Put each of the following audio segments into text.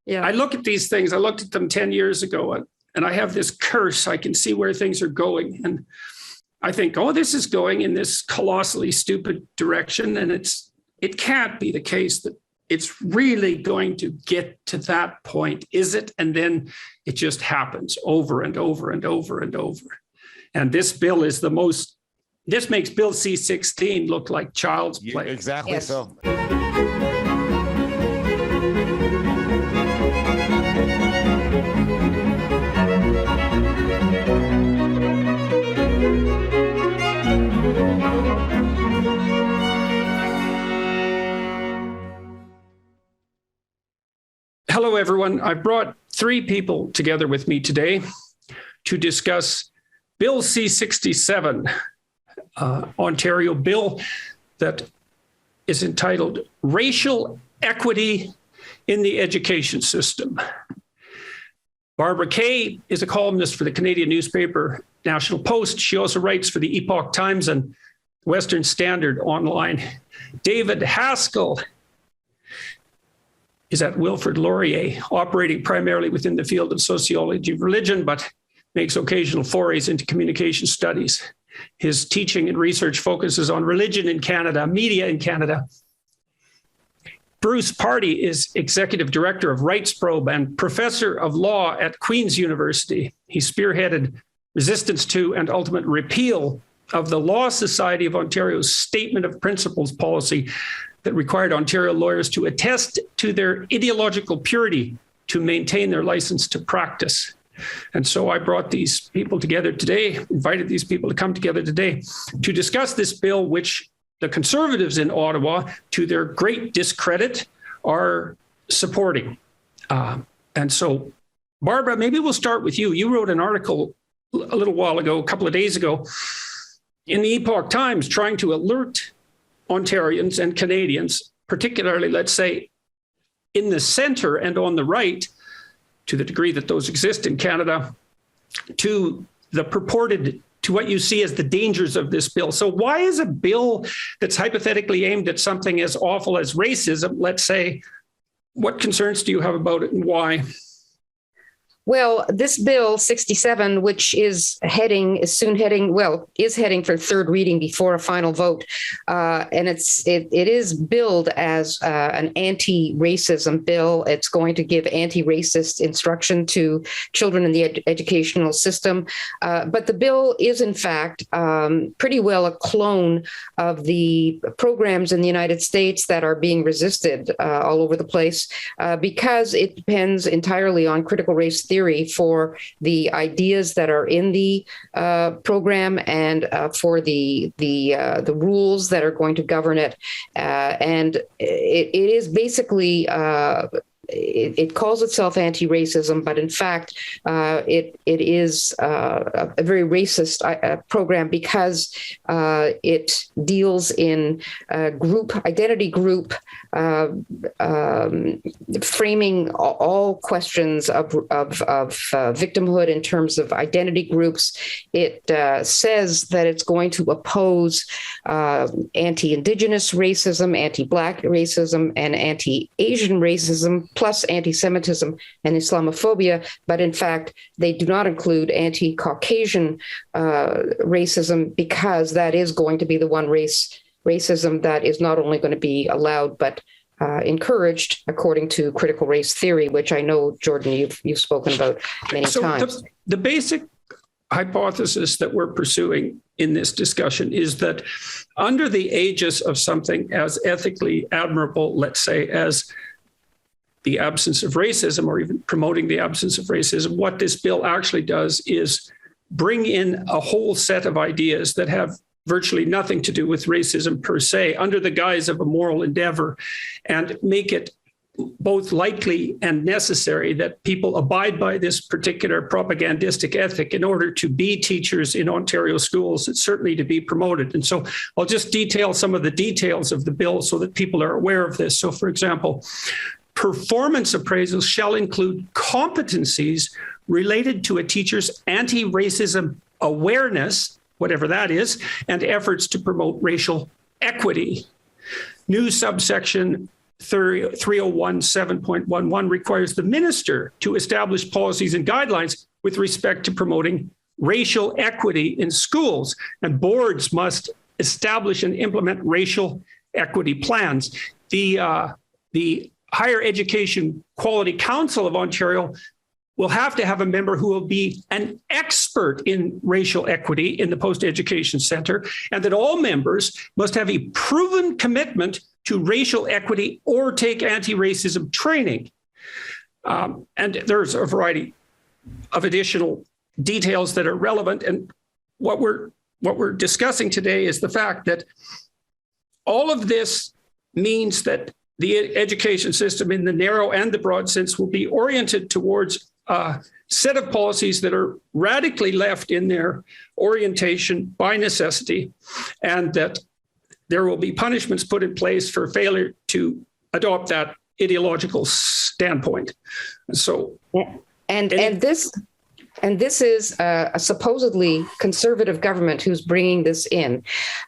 Yeah. I look at these things, I looked at them 10 years ago, and I have this curse. I can see where things are going. And I think, oh, this is going in this colossally stupid direction. And it can't be the case that it's really going to get to that point, is it? And then it just happens over and over and over and over. And this bill is this makes Bill C-16 look like child's play. Exactly. Yes. So. Hello, everyone. I brought three people together with me today to discuss Bill C-67, Ontario bill that is entitled Racial Equity in the Education System. Barbara Kay is a columnist for the Canadian newspaper National Post. She also writes for the Epoch Times and Western Standard online. David Haskell is at Wilfrid Laurier, operating primarily within the field of sociology of religion, but makes occasional forays into communication studies. His teaching and research focuses on religion in Canada, media in Canada. Bruce Pardy is executive director of Rights Probe and professor of law at Queen's University. He spearheaded resistance to and ultimate repeal of the Law Society of Ontario's Statement of Principles policy that required Ontario lawyers to attest to their ideological purity to maintain their license to practice. And so I brought these people together today, invited these people to come together today to discuss this bill, which the Conservatives in Ottawa, to their great discredit, are supporting. And so, Barbara, maybe we'll start with you. You wrote an article a little while ago, a couple of days ago, in the Epoch Times trying to alert Ontarians and Canadians, particularly, let's say, in the centre and on the right, to the degree that those exist in Canada, to what you see as the dangers of this bill. So why is a bill that's hypothetically aimed at something as awful as racism, let's say, what concerns do you have about it and why? Well, this bill 67, which is heading for third reading before a final vote, and it is billed as an anti-racism bill. It's going to give anti-racist instruction to children in the educational system, but the bill is in fact pretty well a clone of the programs in the United States that are being resisted all over the place because it depends entirely on critical race theory for the ideas that are in the program and for the rules that are going to govern it. And it is basically it calls itself anti-racism, but in fact, it is a very racist program because it deals in identity group, framing all questions of victimhood in terms of identity groups. It says that it's going to oppose anti-Indigenous racism, anti-Black racism, and anti-Asian racism, plus anti-Semitism and Islamophobia, but in fact, they do not include anti-Caucasian racism because that is going to be the one racism that is not only going to be allowed, but encouraged according to critical race theory, which I know, Jordan, you've spoken about many times. The basic hypothesis that we're pursuing in this discussion is that under the aegis of something as ethically admirable, let's say, as the absence of racism, or even promoting the absence of racism, what this bill actually does is bring in a whole set of ideas that have virtually nothing to do with racism per se, under the guise of a moral endeavor, and make it both likely and necessary that people abide by this particular propagandistic ethic in order to be teachers in Ontario schools, and certainly to be promoted. And so I'll just detail some of the details of the bill so that people are aware of this. So, for example, performance appraisals shall include competencies related to a teacher's anti-racism awareness, whatever that is, and efforts to promote racial equity. New subsection 301 7.11 requires the minister to establish policies and guidelines with respect to promoting racial equity in schools, and boards must establish and implement racial equity plans. The Higher Education Quality Council of Ontario will have to have a member who will be an expert in racial equity in the post-education center, and that all members must have a proven commitment to racial equity or take anti-racism training. And there's a variety of additional details that are relevant. And what we're discussing today is the fact that all of this means that the education system in the narrow and the broad sense will be oriented towards a set of policies that are radically left in their orientation by necessity, and that there will be punishments put in place for failure to adopt that ideological standpoint. So, and this is a supposedly conservative government who's bringing this in.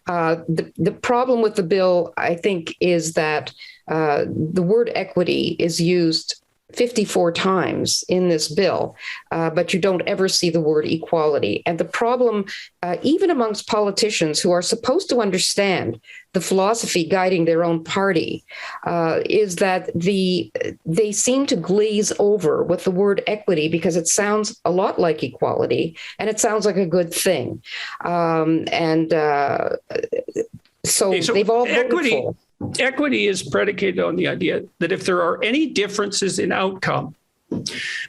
The problem with the bill, I think, is that the word equity is used 54 times in this bill, but you don't ever see the word equality. And the problem, even amongst politicians who are supposed to understand the philosophy guiding their own party, is that they seem to glaze over with the word equity because it sounds a lot like equality and it sounds like a good thing. So they've all voted for. Equity is predicated on the idea that if there are any differences in outcome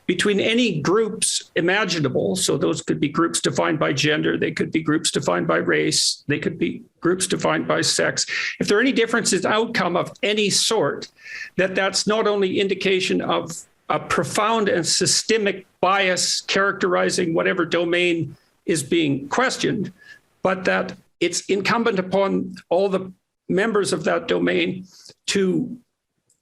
between any groups imaginable, so those could be groups defined by gender, they could be groups defined by race, they could be groups defined by sex. If there are any differences in outcome of any sort, that's not only indication of a profound and systemic bias characterizing whatever domain is being questioned, but that it's incumbent upon all the members of that domain to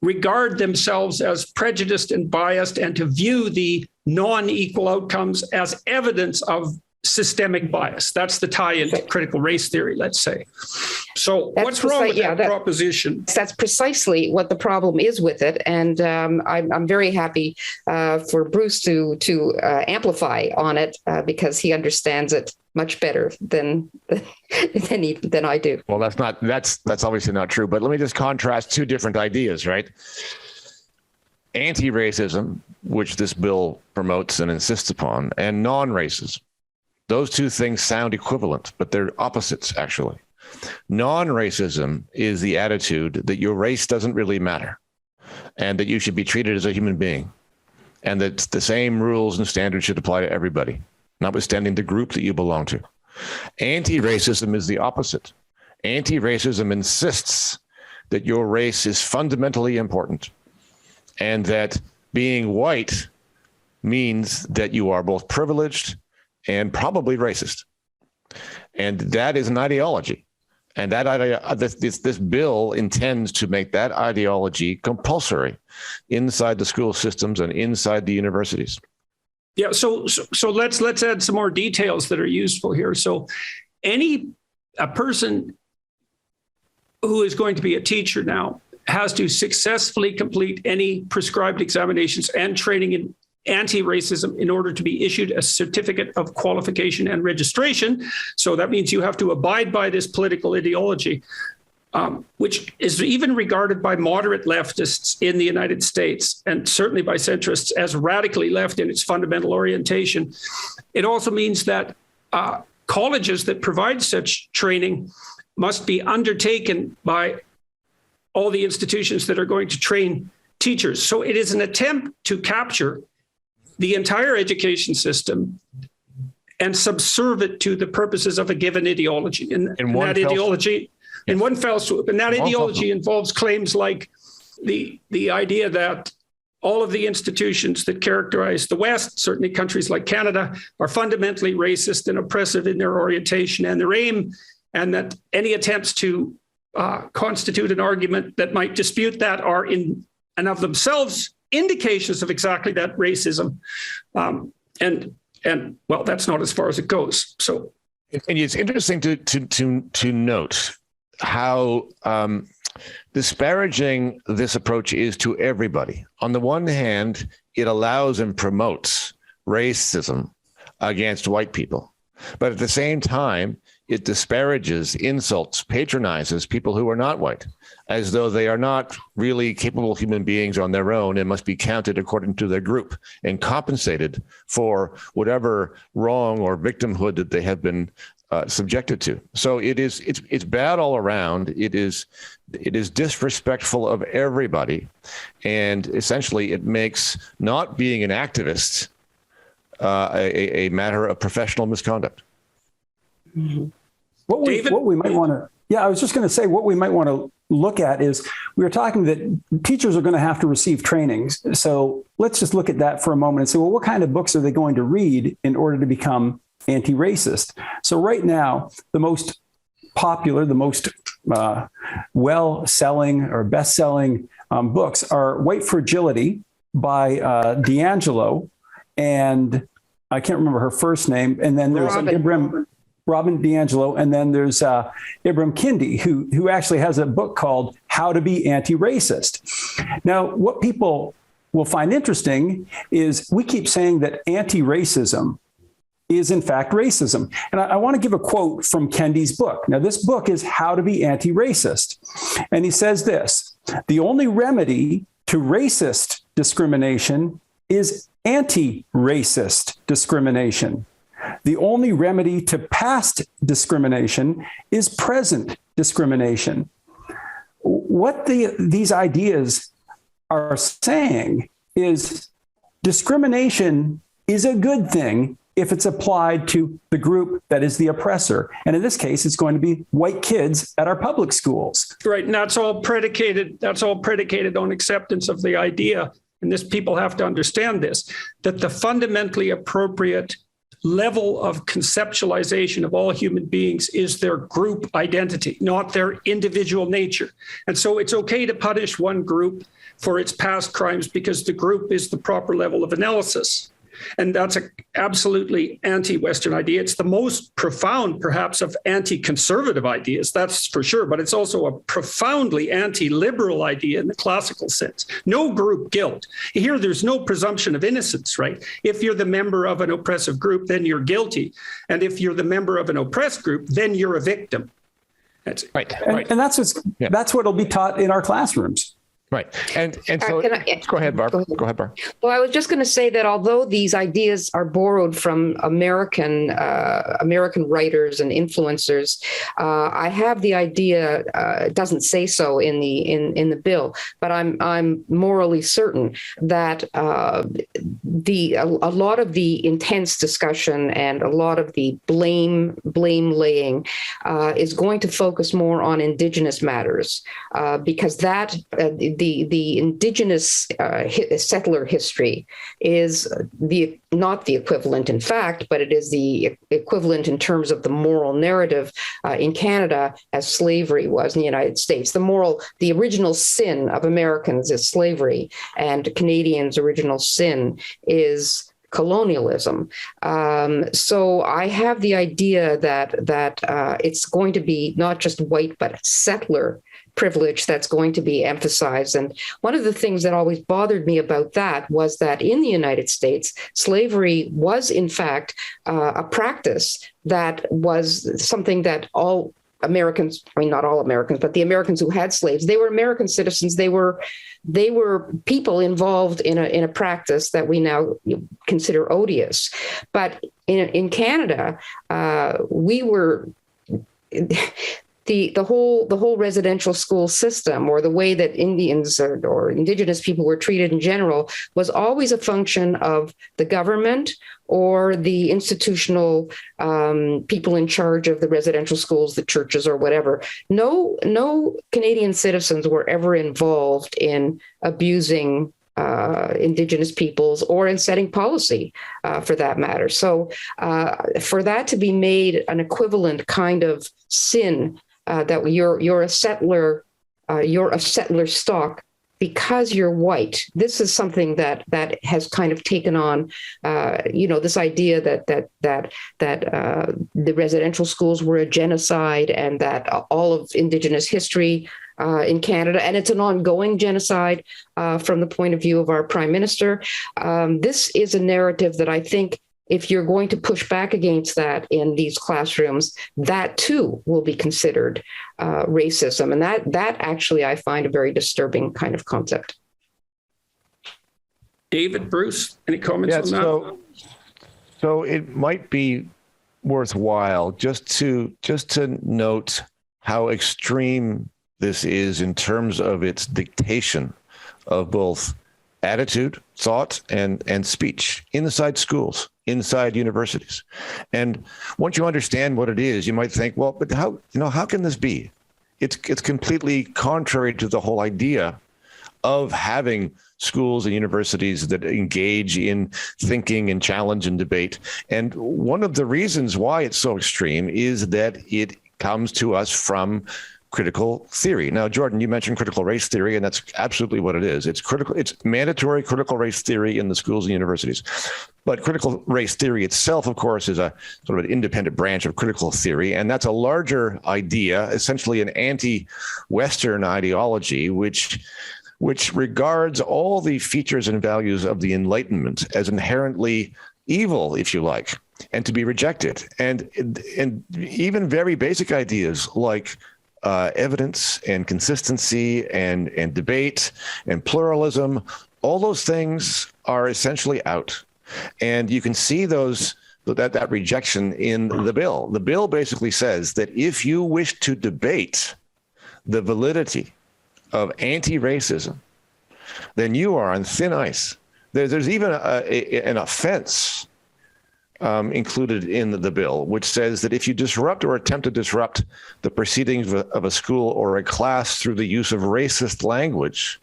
regard themselves as prejudiced and biased and to view the non-equal outcomes as evidence of systemic bias. That's the tie into critical race theory, let's say. So what's wrong with that proposition? That's precisely what the problem is with it. And I'm very happy for Bruce to amplify on it because he understands it much better than I do. Well, that's obviously not true. But let me just contrast two different ideas, right? Anti-racism, which this bill promotes and insists upon, and non-racism. Those two things sound equivalent, but they're opposites, actually. Non-racism is the attitude that your race doesn't really matter and that you should be treated as a human being and that the same rules and standards should apply to everybody, notwithstanding the group that you belong to. Anti-racism is the opposite. Anti-racism insists that your race is fundamentally important and that being white means that you are both privileged and probably racist. And that is an ideology. And this bill intends to make that ideology compulsory inside the school systems and inside the universities. Yeah, so let's add some more details that are useful here. So a person who is going to be a teacher now has to successfully complete any prescribed examinations and training in anti-racism in order to be issued a certificate of qualification and registration. So that means you have to abide by this political ideology, which is even regarded by moderate leftists in the United States and certainly by centrists as radically left in its fundamental orientation. It also means that colleges that provide such training must be undertaken by all the institutions that are going to train teachers. So it is an attempt to capture the entire education system and subserve it to the purposes of a given ideology. In that ideology, in one fell swoop. And that ideology involves claims like the idea that all of the institutions that characterize the West, certainly countries like Canada, are fundamentally racist and oppressive in their orientation and their aim, and that any attempts to constitute an argument that might dispute that are in and of themselves indications of exactly that racism. And well, that's not as far as it goes. So, and it's interesting to note how disparaging this approach is to everybody. On the one hand, it allows and promotes racism against white people. But at the same time, it disparages, insults, patronizes people who are not white, as though they are not really capable human beings on their own and must be counted according to their group and compensated for whatever wrong or victimhood that they have been subjected to. So it's bad all around. It is disrespectful of everybody, and essentially it makes not being an activist a matter of professional misconduct. Mm-hmm. What we might want to, I was just going to say, what we might want to look at is, we were talking that teachers are going to have to receive trainings. So let's just look at that for a moment and say, well, what kind of books are they going to read in order to become anti-racist? So right now, the most popular, the most well-selling or best-selling books are White Fragility by D'Angelo, and I can't remember her first name. And then there's Robin DiAngelo, and then there's Ibram Kendi, who actually has a book called How to Be Anti-Racist. Now, what people will find interesting is we keep saying that anti-racism is in fact racism. And I want to give a quote from Kendi's book. Now, this book is How to Be Anti-Racist. And he says this: the only remedy to racist discrimination is anti-racist discrimination. The only remedy to past discrimination is present discrimination. What these ideas are saying is discrimination is a good thing if it's applied to the group that is the oppressor. And in this case, it's going to be white kids at our public schools. Right. And that's all predicated on acceptance of the idea. And people have to understand this, that the fundamentally appropriate level of conceptualization of all human beings is their group identity, not their individual nature. And so it's okay to punish one group for its past crimes because the group is the proper level of analysis. And that's an absolutely anti-Western idea. It's the most profound, perhaps, of anti-conservative ideas, that's for sure. But it's also a profoundly anti-liberal idea in the classical sense. No group guilt. Here, there's no presumption of innocence, right? If you're the member of an oppressive group, then you're guilty. And if you're the member of an oppressed group, then you're a victim. That's right. And that's what'll be taught in our classrooms. Right. And so go ahead, Barb. Go ahead, Barb. Well, I was just going to say that although these ideas are borrowed from American writers and influencers, I have the idea, it doesn't say so in the bill, but I'm morally certain that a lot of the intense discussion and a lot of the blame laying is going to focus more on Indigenous matters, because that the Indigenous settler history is not the equivalent in fact, but it is the equivalent in terms of the moral narrative in Canada as slavery was in the United States. The original sin of Americans is slavery, and Canadians' original sin is colonialism. So I have the idea that it's going to be not just white, but settler privilege that's going to be emphasized. And one of the things that always bothered me about that was that in the United States, slavery was in fact a practice that was something that all Americans, I mean, not all Americans, but the Americans who had slaves, they were American citizens. They were people involved in a practice that we now consider odious. But in Canada, we were the whole residential school system, or the way that Indians or Indigenous people were treated in general, was always a function of the government or the institutional people in charge of the residential schools, the churches or whatever. No Canadian citizens were ever involved in abusing Indigenous peoples or in setting policy for that matter. So for that to be made an equivalent kind of sin, that you're a settler stock because you're white. This is something that has kind of taken on, this idea that the residential schools were a genocide, and that all of Indigenous history in Canada, and it's an ongoing genocide from the point of view of our Prime Minister. This is a narrative that I think, if you're going to push back against that in these classrooms, that too will be considered racism. And that actually I find a very disturbing kind of concept. David, Bruce, any comments on that? So it might be worthwhile just to note how extreme this is in terms of its dictation of both attitude, thought, and speech inside schools, inside universities. And once you understand what it is, you might think, well, but how can this be? It's completely contrary to the whole idea of having schools and universities that engage in thinking and challenge and debate. And one of the reasons why it's so extreme is that it comes to us from critical theory. Now, Jordan, you mentioned critical race theory, and that's absolutely what it is. It's mandatory critical race theory in the schools and universities. But critical race theory itself, of course, is a sort of an independent branch of critical theory. And that's a larger idea, essentially an anti-Western ideology, which regards all the features and values of the Enlightenment as inherently evil, if you like, and to be rejected. And even very basic ideas like evidence and consistency and debate and pluralism, all those things are essentially out. And you can see that rejection in the bill. The bill basically says that if you wish to debate the validity of anti-racism, then you are on thin ice. There's even an offense included in the bill, which says that if you disrupt or attempt to disrupt the proceedings of a school or a class through the use of racist language,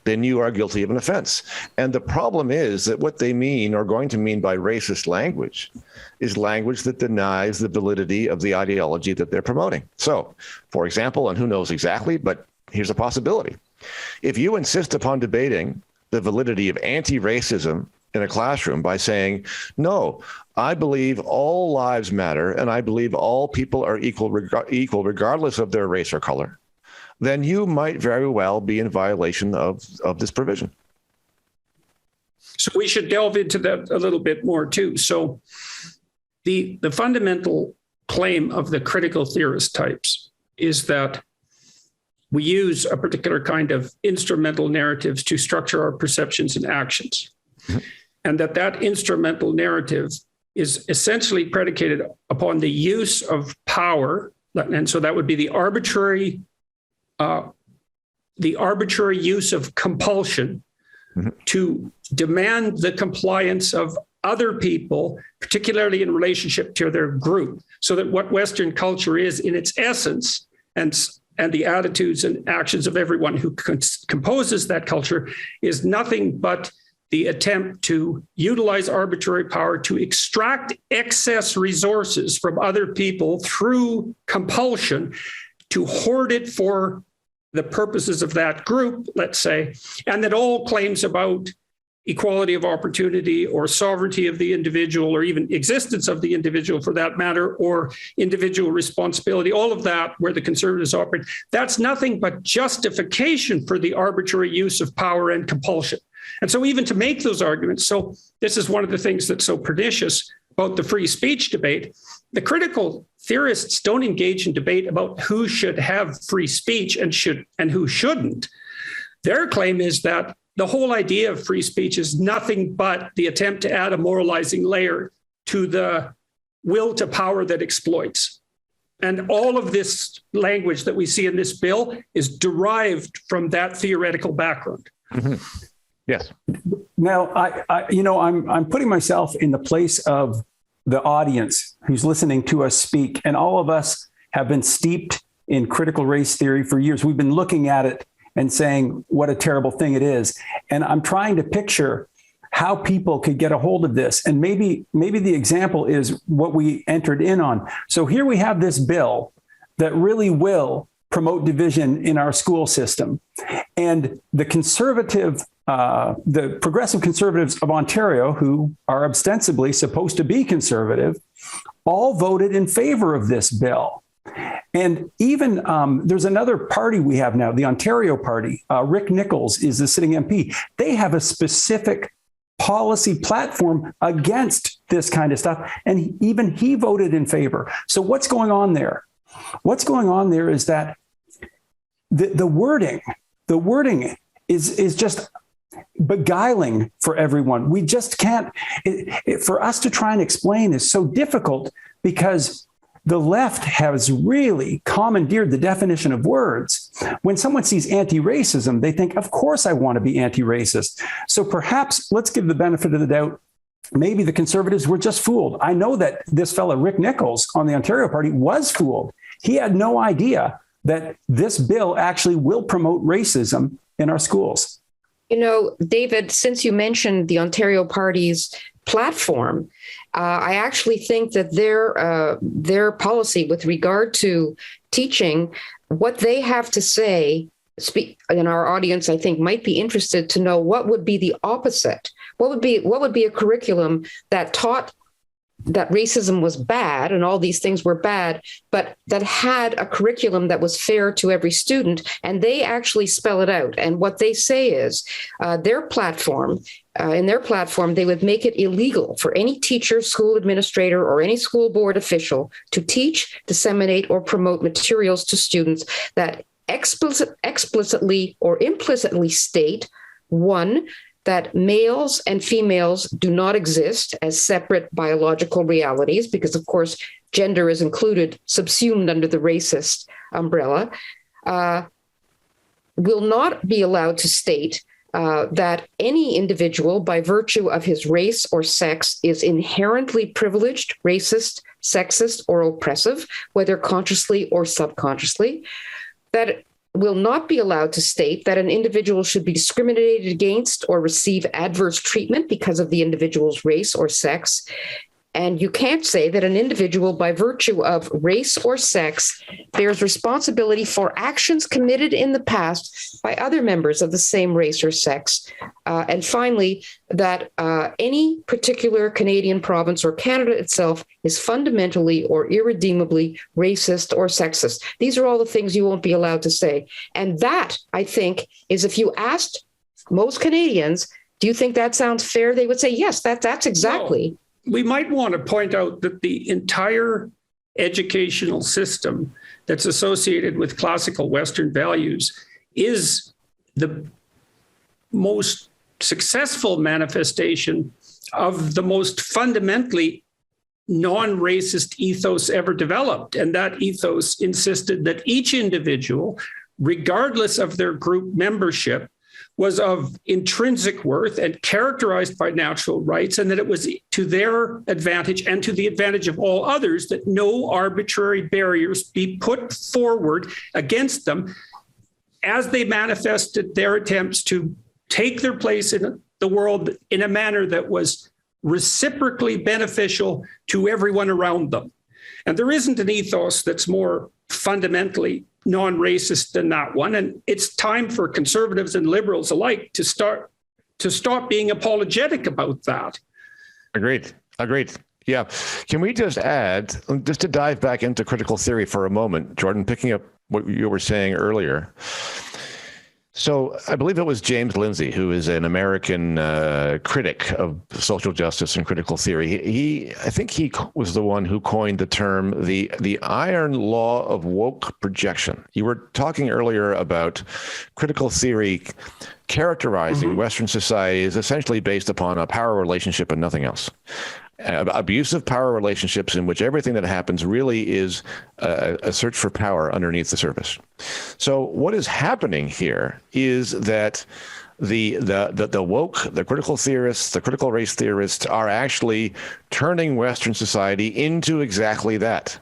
then you are guilty of an offense. And the problem is that what they mean or going to mean by racist language is language that denies the validity of the ideology that they're promoting. So, for example, and who knows exactly, but here's a possibility. If you insist upon debating the validity of anti-racism in a classroom by saying, no, I believe all lives matter and I believe all people are equal regardless of their race or color, then you might very well be in violation of this provision. So we should delve into that a little bit more too. So the fundamental claim of the critical theorist types is that we use a particular kind of instrumental narratives to structure our perceptions and actions. Mm-hmm. And that instrumental narrative is essentially predicated upon the use of power. And so that would be the arbitrary use of compulsion mm-hmm. to demand the compliance of other people, particularly in relationship to their group. So that what Western culture is in its essence and the attitudes and actions of everyone who composes that culture is nothing but the attempt to utilize arbitrary power to extract excess resources from other people through compulsion, to hoard it for the purposes of that group, let's say, and that all claims about equality of opportunity or sovereignty of the individual, or even existence of the individual for that matter, or individual responsibility, all of that where the conservatives operate, that's nothing but justification for the arbitrary use of power and compulsion. And so even to make those arguments, so this is one of the things that's so pernicious about the free speech debate. The critical theorists don't engage in debate about who should have free speech and who shouldn't. Their claim is that the whole idea of free speech is nothing but the attempt to add a moralizing layer to the will to power that exploits. And all of this language that we see in this bill is derived from that theoretical background. Mm-hmm. Yes. Now, I'm putting myself in the place of the audience who's listening to us speak, and all of us have been steeped in critical race theory for years. We've been looking at it and saying what a terrible thing it is. And I'm trying to picture how people could get a hold of this. And maybe the example is what we entered in on. So here we have this bill that really will promote division in our school system. And the progressive conservatives of Ontario, who are ostensibly supposed to be conservative, all voted in favor of this bill. And even there's another party we have now, the Ontario Party. Rick Nichols is the sitting MP. They have a specific policy platform against this kind of stuff. And even he voted in favor. So what's going on there? What's going on there is that the wording is just beguiling for everyone. We just can't, for us to try and explain is so difficult because the left has really commandeered the definition of words. When someone sees anti-racism, they think, of course I want to be anti-racist. So perhaps let's give the benefit of the doubt. Maybe the Conservatives were just fooled. I know that this fellow, Rick Nichols, on the Ontario Party was fooled. He had no idea that this bill actually will promote racism in our schools. You know, David, since you mentioned the Ontario Party's platform, I actually think that their policy with regard to teaching, what they have to say, and our audience, I think, might be interested to know what would be the opposite. What would be a curriculum that taught that racism was bad and all these things were bad, but that had a curriculum that was fair to every student, and they actually spell it out. And what they say is in their platform, they would make it illegal for any teacher, school administrator, or any school board official to teach, disseminate, or promote materials to students that explicitly or implicitly state, one, that males and females do not exist as separate biological realities, because, of course, gender is included, subsumed under the racist umbrella, will not be allowed to state that any individual, by virtue of his race or sex, is inherently privileged, racist, sexist, or oppressive, whether consciously or subconsciously, that will not be allowed to state that an individual should be discriminated against or receive adverse treatment because of the individual's race or sex. And you can't say that an individual, by virtue of race or sex, bears responsibility for actions committed in the past by other members of the same race or sex. And finally, that any particular Canadian province or Canada itself is fundamentally or irredeemably racist or sexist. These are all the things you won't be allowed to say. And that, I think, is, if you asked most Canadians, do you think that sounds fair? They would say, yes, that's exactly. No. We might want to point out that the entire educational system that's associated with classical Western values is the most successful manifestation of the most fundamentally non-racist ethos ever developed. And that ethos insisted that each individual, regardless of their group membership, was of intrinsic worth and characterized by natural rights, and that it was to their advantage and to the advantage of all others that no arbitrary barriers be put forward against them as they manifested their attempts to take their place in the world in a manner that was reciprocally beneficial to everyone around them. And there isn't an ethos that's more fundamentally non-racist than that one. And it's time for conservatives and liberals alike to stop being apologetic about that. Agreed. Yeah. Can we just add, just to dive back into critical theory for a moment, Jordan, picking up what you were saying earlier. So I believe it was James Lindsay, who is an American critic of social justice and critical theory. I think he was the one who coined the term the iron law of woke projection. You were talking earlier about critical theory characterizing Western society is essentially based upon a power relationship and nothing else. Abusive power relationships in which everything that happens really is a search for power underneath the surface. So what is happening here is that the woke, the critical theorists, the critical race theorists are actually turning Western society into exactly that.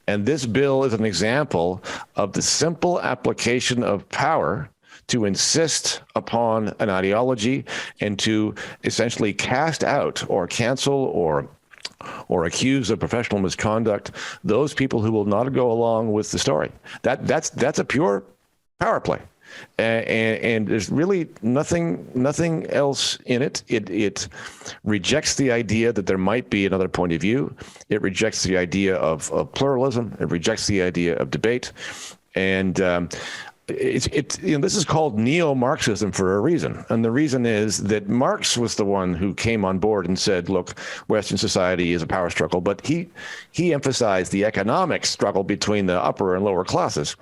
And this bill is an example of the simple application of power to insist upon an ideology and to essentially cast out or cancel or accuse of professional misconduct those people who will not go along with the story. That's a pure power play. And there's really nothing else in it. It rejects the idea that there might be another point of view. It rejects the idea of pluralism. It rejects the idea of debate. And this is called neo-Marxism for a reason. And the reason is that Marx was the one who came on board and said, look, Western society is a power struggle. But he emphasized the economic struggle between the upper and lower classes.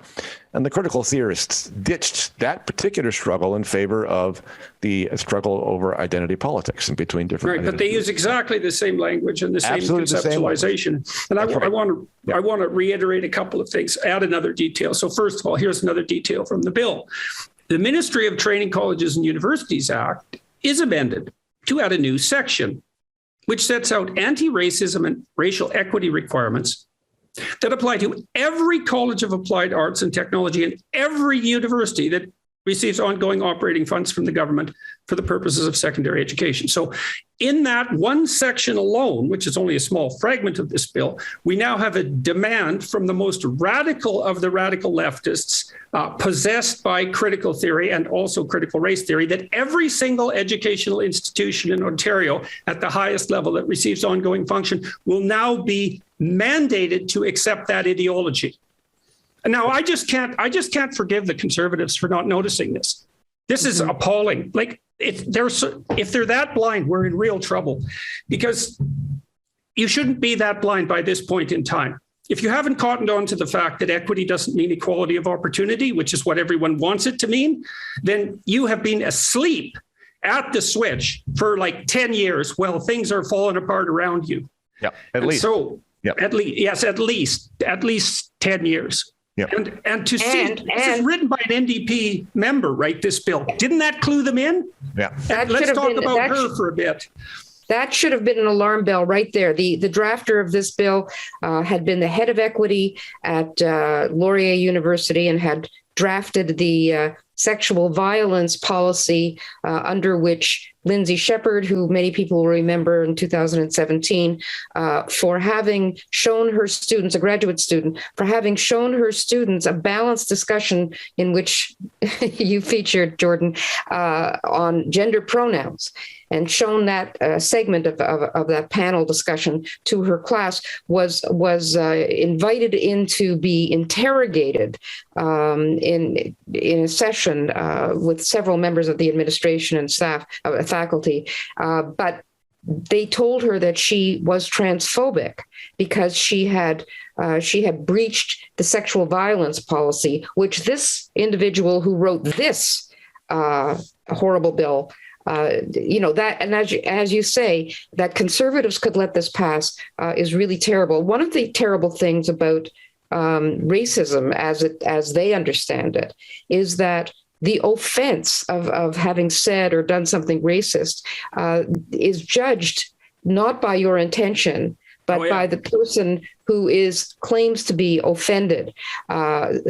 And the critical theorists ditched that particular struggle in favor of the struggle over identity politics and between different. Right, but they use exactly the same language and the same conceptualization. And I want to reiterate a couple of things, add another detail. So first of all, here's another detail from the bill. The Ministry of Training Colleges and Universities Act is amended to add a new section, which sets out anti-racism and racial equity requirements that apply to every College of Applied Arts and Technology and every university that receives ongoing operating funds from the government for the purposes of secondary education. So in that one section alone, which is only a small fragment of this bill, we now have a demand from the most radical of the radical leftists, possessed by critical theory and also critical race theory, that every single educational institution in Ontario at the highest level that receives ongoing function will now be mandated to accept that ideology. And now I just can't forgive the Conservatives for not noticing this. This is appalling. Like, if they're that blind, we're in real trouble, because you shouldn't be that blind by this point in time. If you haven't cottoned on to the fact that equity doesn't mean equality of opportunity, which is what everyone wants it to mean, then you have been asleep at the switch for like 10 years while things are falling apart around you. Yeah, at least. So, at least 10 years. Yeah. And to see, this is written by an NDP member, right, this bill. Didn't that clue them in? Yeah. Let's talk about her for a bit. That should have been an alarm bell right there. The drafter of this bill had been the head of equity at Laurier University and had drafted the sexual violence policy under which Lindsay Shepherd, who many people will remember in 2017, for having shown her students, a graduate student, for having shown her students a balanced discussion in which you featured, Jordan, on gender pronouns, and shown that segment of that panel discussion to her class, was invited in to be interrogated in a session with several members of the administration and staff, faculty, but they told her that she was transphobic because she had breached the sexual violence policy, which this individual who wrote this horrible bill, that, and as you say, that Conservatives could let this pass is really terrible. One of the terrible things about racism, as they understand it, is that the offense of having said or done something racist is judged not by your intention, but by the person who claims to be offended.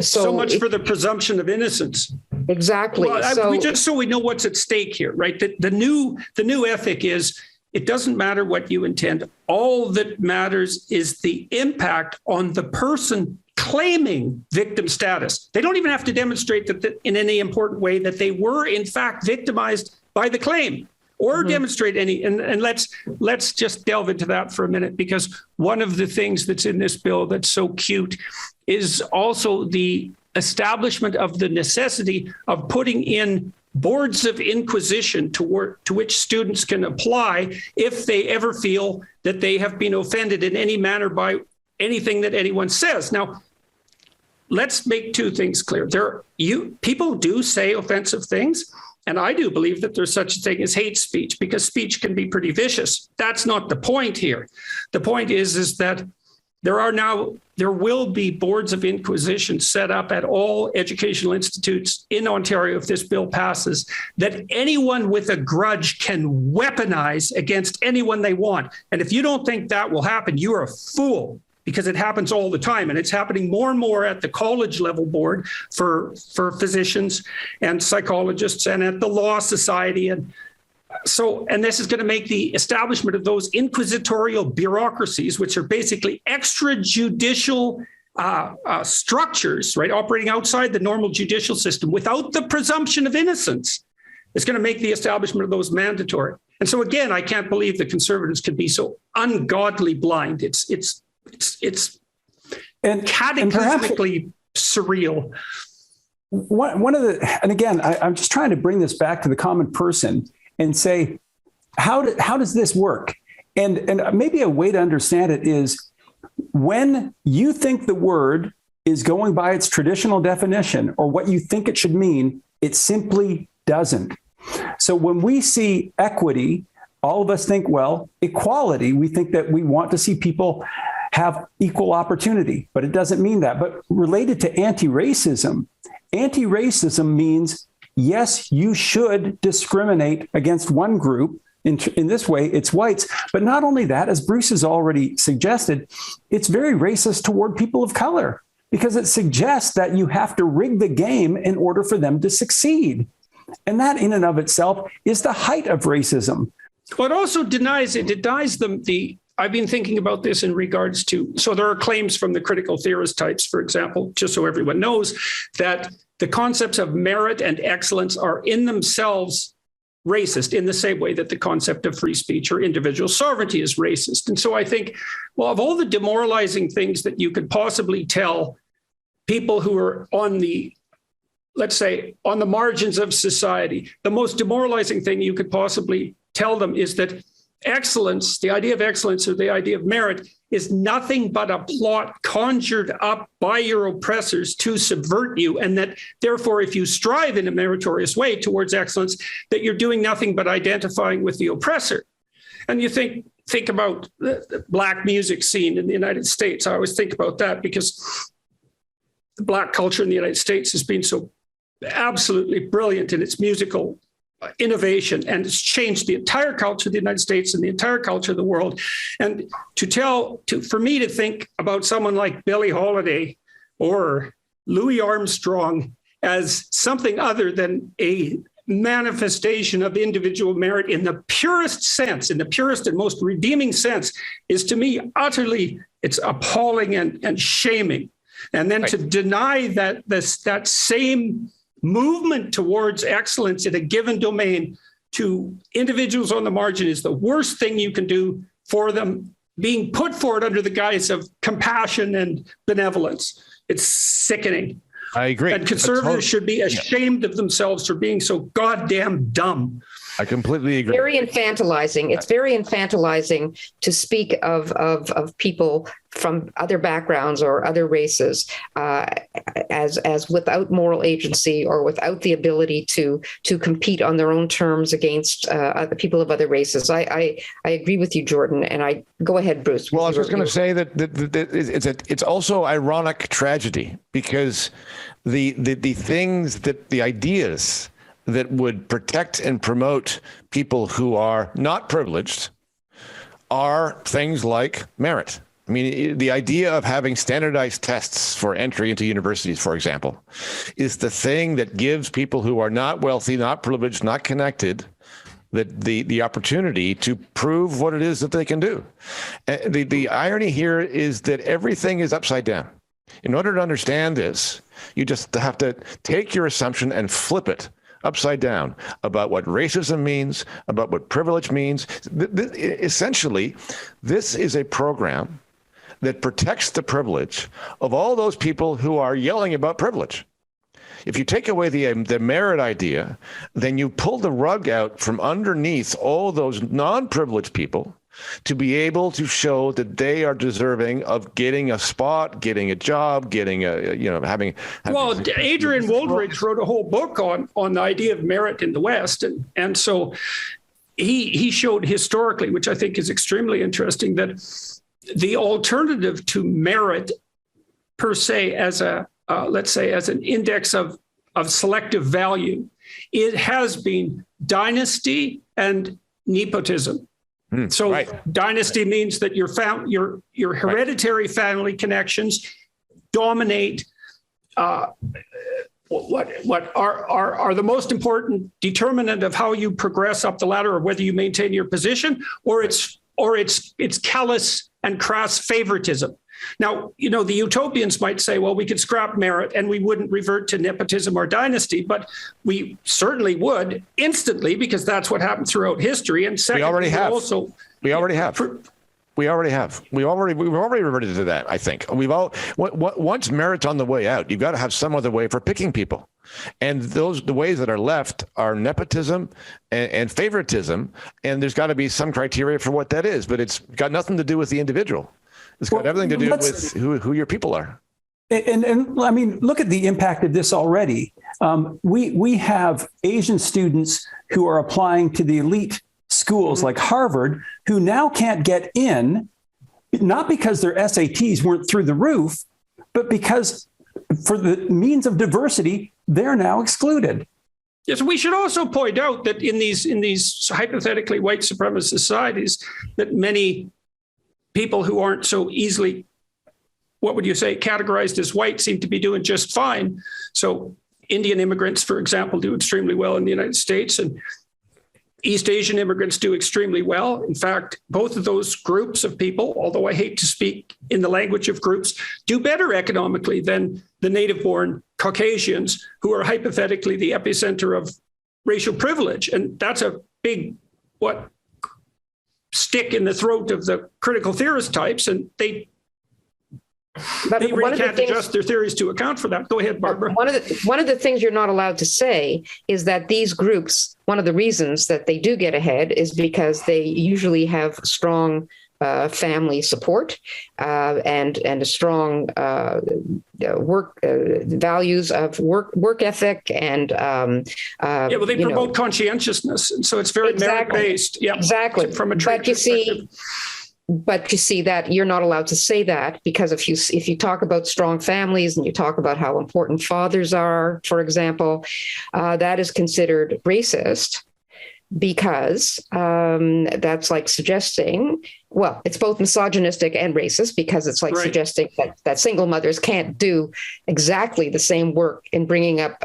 So much for the presumption of innocence. Exactly. Well, just so we know what's at stake here, right? The new ethic is, it doesn't matter what you intend. All that matters is the impact on the person claiming victim status. They don't even have to demonstrate that in any important way that they were in fact victimized by the claim, or demonstrate any. And let's just delve into that for a minute, because one of the things that's in this bill that's so cute is also the establishment of the necessity of putting in boards of inquisition to which students can apply if they ever feel that they have been offended in any manner by anything that anyone says. Now, let's make two things clear. People do say offensive things, and I do believe that there's such a thing as hate speech, because speech can be pretty vicious. That's not the point here. The point is that there will be boards of inquisition set up at all educational institutes in Ontario if this bill passes, that anyone with a grudge can weaponize against anyone they want. And if you don't think that will happen, you're a fool, because it happens all the time. And it's happening more and more at the college level board for physicians and psychologists, and at the Law Society. And this is going to make the establishment of those inquisitorial bureaucracies, which are basically extrajudicial structures, right, operating outside the normal judicial system without the presumption of innocence is going to make the establishment of those mandatory. And so again, I can't believe the Conservatives can be so ungodly blind. It's cataclysmically surreal. One of the, and again, I'm just trying to bring this back to the common person and say, how does this work? And maybe a way to understand it is when you think the word is going by its traditional definition or what you think it should mean, it simply doesn't. So when we see equity, all of us think, well, equality, we think that we want to see people have equal opportunity, but it doesn't mean that. But related to anti-racism means, yes, you should discriminate against one group. In this way, it's whites. But not only that, as Bruce has already suggested, it's very racist toward people of color because it suggests that you have to rig the game in order for them to succeed. And that in and of itself is the height of racism. Well, it also denies them I've been thinking about this in regards to, so there are claims from the critical theorist types, for example, just so everyone knows, that the concepts of merit and excellence are in themselves racist in the same way that the concept of free speech or individual sovereignty is racist. And so I think, well, of all the demoralizing things that you could possibly tell people who are on the, let's say, on the margins of society, the most demoralizing thing you could possibly tell them is that excellence, the idea of excellence or the idea of merit, is nothing but a plot conjured up by your oppressors to subvert you. And that therefore, if you strive in a meritorious way towards excellence, that you're doing nothing but identifying with the oppressor. And you think about the Black music scene in the United States. I always think about that because the Black culture in the United States has been so absolutely brilliant in its musical innovation, and it's changed the entire culture of the United States and the entire culture of the world. And for me to think about someone like Billie Holiday or Louis Armstrong as something other than a manifestation of individual merit in the purest sense, in the purest and most redeeming sense, is to me utterly, it's appalling and shaming. And then to deny that that same movement towards excellence in a given domain to individuals on the margin is the worst thing you can do for them, being put forward under the guise of compassion and benevolence. It's sickening. I agree. And conservatives should be ashamed of themselves for being so goddamn dumb. I completely agree. Very infantilizing. It's very infantilizing to speak of people from other backgrounds or other races as without moral agency or without the ability to compete on their own terms against the people of other races. I agree with you, Jordan. And I go ahead, Bruce. Well, I was just going to say that it's also ironic tragedy because the things that the ideas that would protect and promote people who are not privileged are things like merit. I mean, the idea of having standardized tests for entry into universities, for example, is the thing that gives people who are not wealthy, not privileged, not connected, the opportunity to prove what it is that they can do. The irony here is that everything is upside down. In order to understand this, you just have to take your assumption and flip it upside down about what racism means, about what privilege means. Essentially, this is a program that protects the privilege of all those people who are yelling about privilege. If you take away the merit idea, then you pull the rug out from underneath all those non-privileged people to be able to show that they are deserving of getting a spot, getting a job, getting having. Well, Adrian Wooldridge wrote a whole book on the idea of merit in the West, and so he showed historically, which I think is extremely interesting, that the alternative to merit per se as a let's say as an index of selective value, it has been dynasty and nepotism. So dynasty means that your hereditary family connections dominate what are the most important determinant of how you progress up the ladder or whether you maintain your position, or it's callous and crass favoritism. Now, the utopians might say, well, we could scrap merit and we wouldn't revert to nepotism or dynasty, but we certainly would instantly, because that's what happened throughout history. And second, we already have. We've already reverted to that. I think once merit's on the way out, you've got to have some other way for picking people. And the ways that are left are nepotism and favoritism. And there's got to be some criteria for what that is, but it's got nothing to do with the individual. It's got everything to do with who your people are. And I mean, look at the impact of this already. We have Asian students who are applying to the elite schools like Harvard, who now can't get in, not because their SATs weren't through the roof, but because for the means of diversity, they're now excluded. Yes, we should also point out that in these hypothetically white supremacist societies, that many people who aren't so easily, what would you say, categorized as white seem to be doing just fine. So Indian immigrants, for example, do extremely well in the United States, and East Asian immigrants do extremely well. In fact, both of those groups of people, although I hate to speak in the language of groups, do better economically than the native-born Caucasians, who are hypothetically the epicenter of racial privilege. And that's a big, stick in the throat of the critical theorist types, and they really can't adjust their theories to account for that. Go ahead, Barbara. One of the things you're not allowed to say is that these groups, one of the reasons that they do get ahead is because they usually have strong family support and a strong work values of work ethic and they promote conscientiousness, and so it's very merit-based. Yeah, exactly. From a trade perspective. But you see that you're not allowed to say that, because if you talk about strong families and you talk about how important fathers are, for example, that is considered racist, because that's like suggesting, well, it's both misogynistic and racist, because it's like suggesting that single mothers can't do exactly the same work in bringing up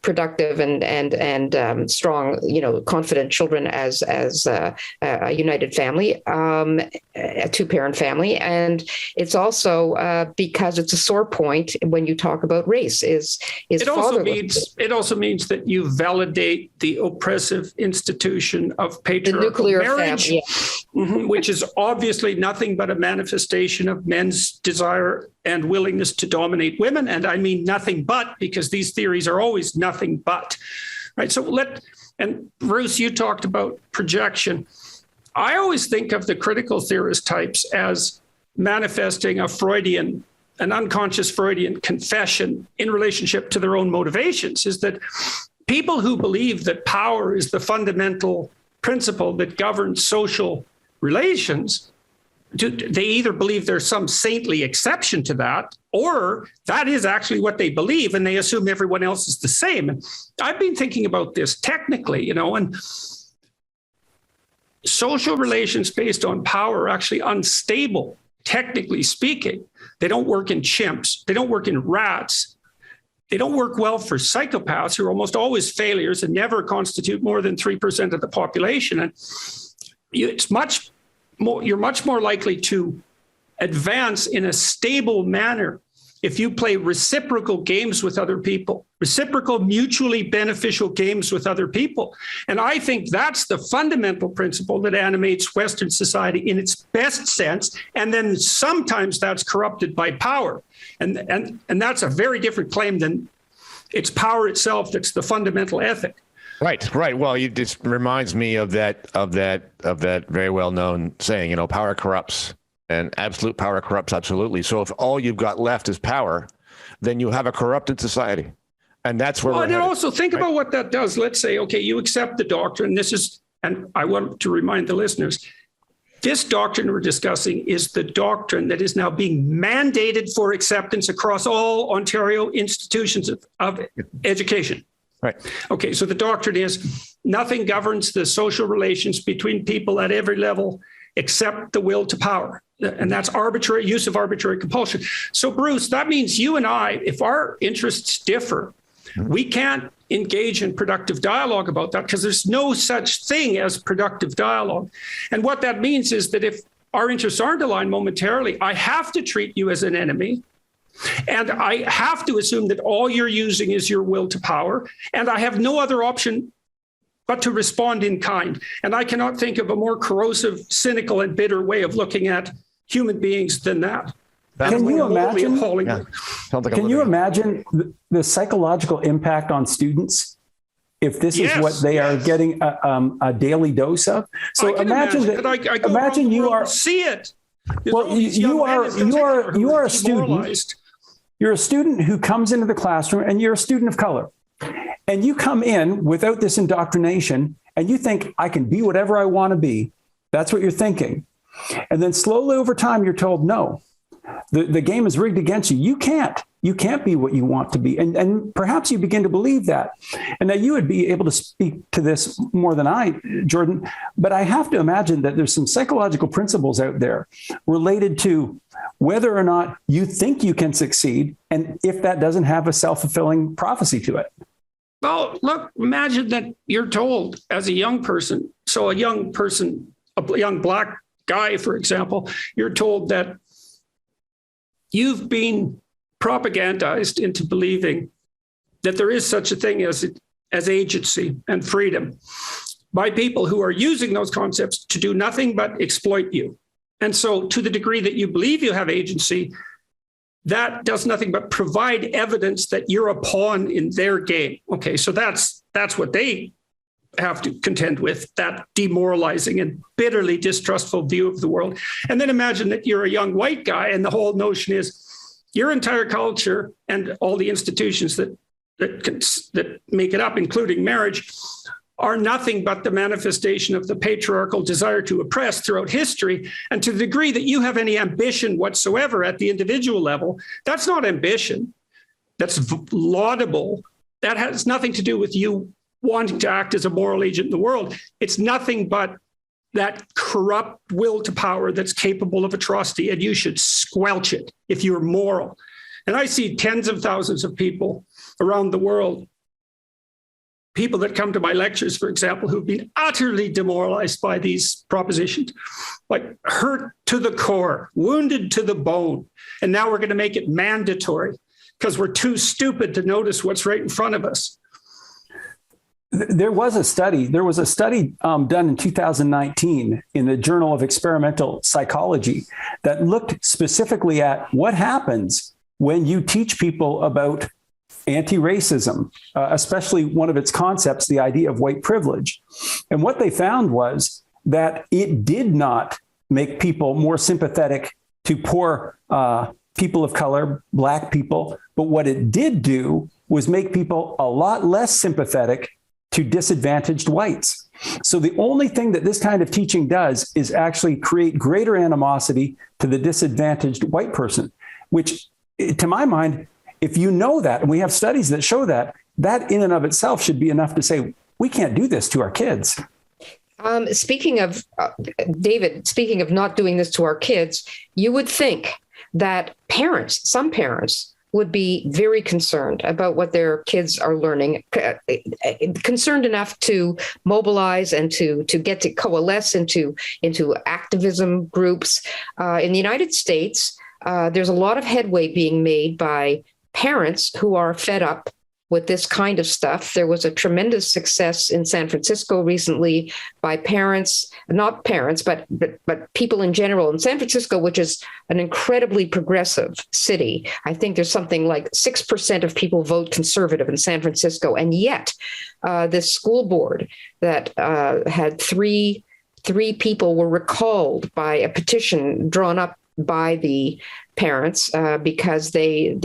productive and strong, confident children as a united family, a two-parent family. And it's also because it's a sore point when you talk about race. It also means that you validate the oppressive institution of patriarchal marriage, which is obviously nothing but a manifestation of men's desire and willingness to dominate women. And I mean nothing but, because these theories are always nothing but, right? And Bruce, you talked about projection. I always think of the critical theorist types as manifesting an unconscious Freudian confession in relationship to their own motivations, is that people who believe that power is the fundamental principle that governs social relations, they either believe there's some saintly exception to that, or that is actually what they believe, and they assume everyone else is the same. And I've been thinking about this technically, and social relations based on power are actually unstable, technically speaking. They don't work in chimps. They don't work in rats. They don't work well for psychopaths, who are almost always failures and never constitute more than 3% of the population. And you're much more likely to advance in a stable manner if you play reciprocal games with other people, reciprocal, mutually beneficial games with other people. And I think that's the fundamental principle that animates Western society in its best sense. And then sometimes that's corrupted by power. And that's a very different claim than it's power itself that's the fundamental ethic. Right. Well, it just reminds me of that very well-known saying, power corrupts, and absolute power corrupts absolutely. So if all you've got left is power, then you have a corrupted society. And that's where and also think about what that does. Let's say, okay, you accept the doctrine. And I want to remind the listeners, this doctrine we're discussing is the doctrine that is now being mandated for acceptance across all Ontario institutions of education. Right. Okay, so the doctrine is nothing governs the social relations between people at every level except the will to power. And that's arbitrary use of arbitrary compulsion. So, Bruce, that means you and I, if our interests differ, we can't engage in productive dialogue about that, because there's no such thing as productive dialogue. And what that means is that if our interests aren't aligned momentarily, I have to treat you as an enemy. And I have to assume that all you're using is your will to power. And I have no other option but to respond in kind. And I cannot think of a more corrosive, cynical, and bitter way of looking at human beings than that. Can you imagine? Yeah. Can you imagine the psychological impact on students if this is what they are getting a daily dose of? So imagine that. I go imagine you are see it. Well, you are a student. You're a student who comes into the classroom, and you're a student of color. And you come in without this indoctrination, and you think, I can be whatever I want to be. That's what you're thinking. And then slowly over time, you're told, no, the game is rigged against you. You can't be what you want to be. And perhaps you begin to believe that. And now you would be able to speak to this more than I, Jordan, but I have to imagine that there's some psychological principles out there related to whether or not you think you can succeed, and if that doesn't have a self-fulfilling prophecy to it. Well, look, imagine that you're told as a young person, so a young Black guy, for example, you're told that you've been propagandized into believing that there is such a thing as agency and freedom by people who are using those concepts to do nothing but exploit you. And so to the degree that you believe you have agency, that does nothing but provide evidence that you're a pawn in their game. Okay, so that's what they have to contend with, that demoralizing and bitterly distrustful view of the world. And then imagine that you're a young white guy, and the whole notion is your entire culture and all the institutions that make it up, including marriage, are nothing but the manifestation of the patriarchal desire to oppress throughout history. And to the degree that you have any ambition whatsoever at the individual level, that's not ambition. That's laudable. That has nothing to do with you wanting to act as a moral agent in the world. It's nothing but that corrupt will to power that's capable of atrocity, and you should squelch it if you're moral. And I see tens of thousands of people around the world, people that come to my lectures, for example, who've been utterly demoralized by these propositions, like hurt to the core, wounded to the bone. And now we're going to make it mandatory because we're too stupid to notice what's right in front of us. There was a study done in 2019 in the Journal of Experimental Psychology that looked specifically at what happens when you teach people about anti-racism, especially one of its concepts, the idea of white privilege. And what they found was that it did not make people more sympathetic to poor people of color, Black people, but what it did do was make people a lot less sympathetic to disadvantaged whites. So the only thing that this kind of teaching does is actually create greater animosity to the disadvantaged white person, which, to my mind, if you know that, and we have studies that show that, that in and of itself should be enough to say, we can't do this to our kids. Speaking of, David, speaking of not doing this to our kids, you would think that some parents would be very concerned about what their kids are learning, concerned enough to mobilize and to get to coalesce into activism groups. In the United States, there's a lot of headway being made by parents who are fed up with this kind of stuff. There was a tremendous success in San Francisco recently by parents, not parents, but people in general in San Francisco, which is an incredibly progressive city. I think there's something like 6% of people vote conservative in San Francisco. And yet this school board that had three people were recalled by a petition drawn up by the parents because they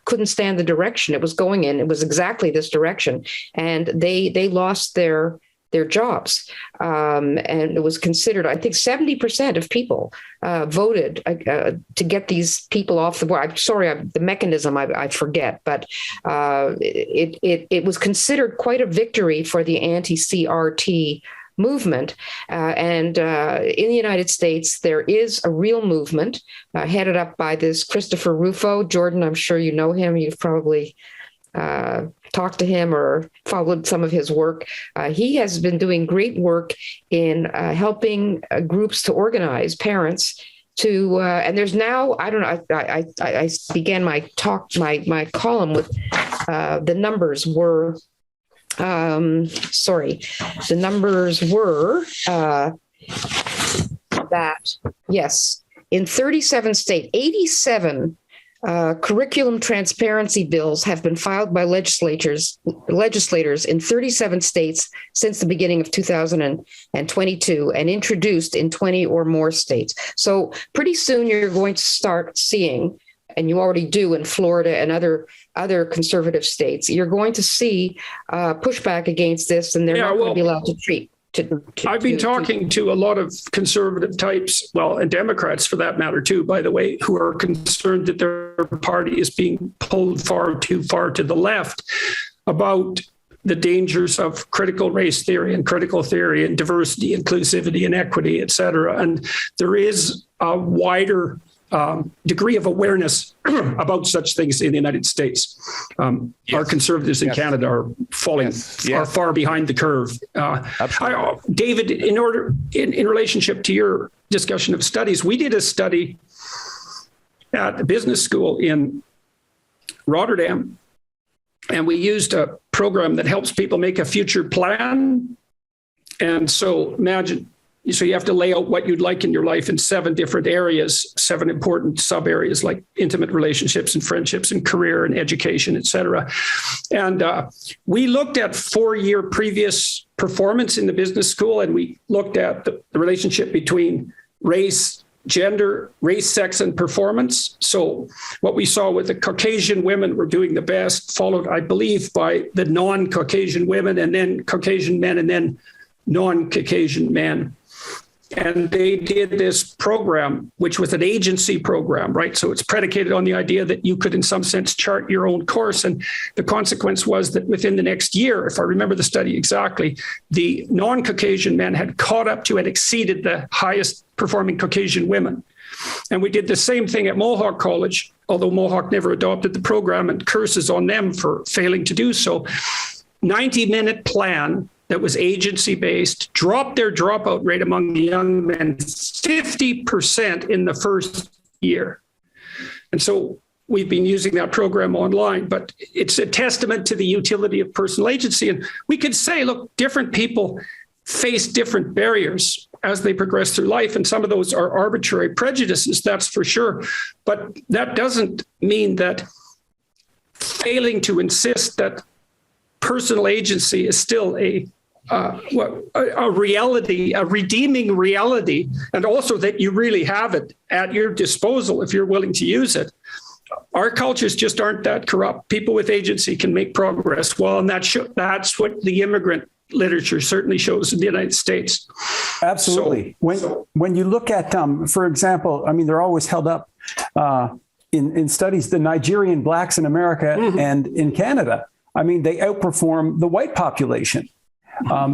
couldn't stand the direction it was going in. It was exactly this direction, and they lost their jobs. And it was considered, I think 70% of people voted to get these people off the board. I'm sorry, the mechanism I forget, but it was considered quite a victory for the anti-CRT movement. And in the United States, there is a real movement headed up by this Christopher Rufo. Jordan, I'm sure you know him. You've probably talked to him or followed some of his work. He has been doing great work in helping groups to organize parents to, and there's now, I don't know, I began my column with the numbers were, the numbers were that, yes, in 37 states, 87 curriculum transparency bills have been filed by legislators in 37 states since the beginning of 2022 and introduced in 20 or more states. So pretty soon you're going to start seeing, and you already do in Florida and other conservative states, you're going to see pushback against this, and they're not going to be allowed to treat. I've been talking to a lot of conservative types, well, and Democrats for that matter too, by the way, who are concerned that their party is being pulled far too far to the left about the dangers of critical race theory and critical theory and diversity, inclusivity, and equity, et cetera. And there is a wider degree of awareness about such things in the United States. Our conservatives in Canada are falling are far behind the curve. David, in relationship to your discussion of studies, we did a study at the business school in Rotterdam, and we used a program that helps people make a future plan. And so imagine, so you have to lay out what you'd like in your life in 7 different areas, 7 important sub areas like intimate relationships and friendships and career and education, et cetera. And we looked at 4-year previous performance in the business school, and we looked at the relationship between race, gender, race, sex, and performance. So what we saw with the Caucasian women were doing the best, followed, I believe, by the non-Caucasian women, and then Caucasian men, and then non-Caucasian men. And they did this program, which was an agency program, right? So it's predicated on the idea that you could, in some sense, chart your own course. And the consequence was that within the next year, if I remember the study exactly, the non-Caucasian men had caught up to and exceeded the highest performing Caucasian women. And we did the same thing at Mohawk College, although Mohawk never adopted the program, and curses on them for failing to do so. 90-minute plan that was agency-based, dropped their dropout rate among the young men 50% in the first year. And so we've been using that program online, but it's a testament to the utility of personal agency. And we could say, look, different people face different barriers as they progress through life. And some of those are arbitrary prejudices, that's for sure. But that doesn't mean that failing to insist that personal agency is still a reality, a redeeming reality, and also that you really have it at your disposal if you're willing to use it. Our cultures just aren't that corrupt. People with agency can make progress. Well, and that's what the immigrant literature certainly shows in the United States. Absolutely. When you look at, for example, I mean, they're always held up in studies, the Nigerian blacks in America and in Canada. I mean, they outperform the white population.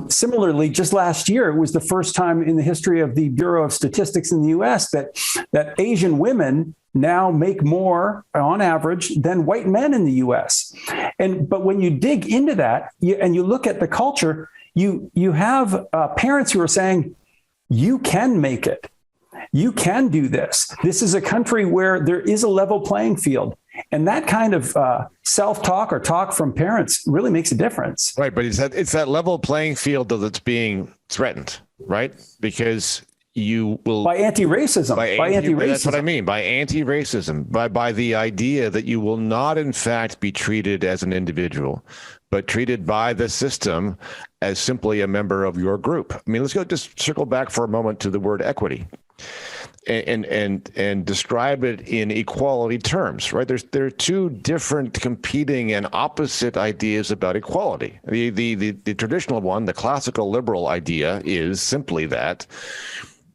Similarly, just last year, it was the first time in the history of the Bureau of Statistics in the U.S. that Asian women now make more on average than white men in the U.S. But when you dig into that and you look at the culture, you have parents who are saying, you can make it. You can do this. This is a country where there is a level playing field. And that kind of self-talk or talk from parents really makes a difference. Right. But it's that level playing field that's being threatened, right? Because you will... By anti-racism. That's what I mean. By anti-racism. By the idea that you will not, in fact, be treated as an individual, but treated by the system as simply a member of your group. I mean, let's just circle back for a moment to the word equity. And describe it in equality terms, right? There are 2 different competing and opposite ideas about equality. The traditional one, the classical liberal idea, is simply that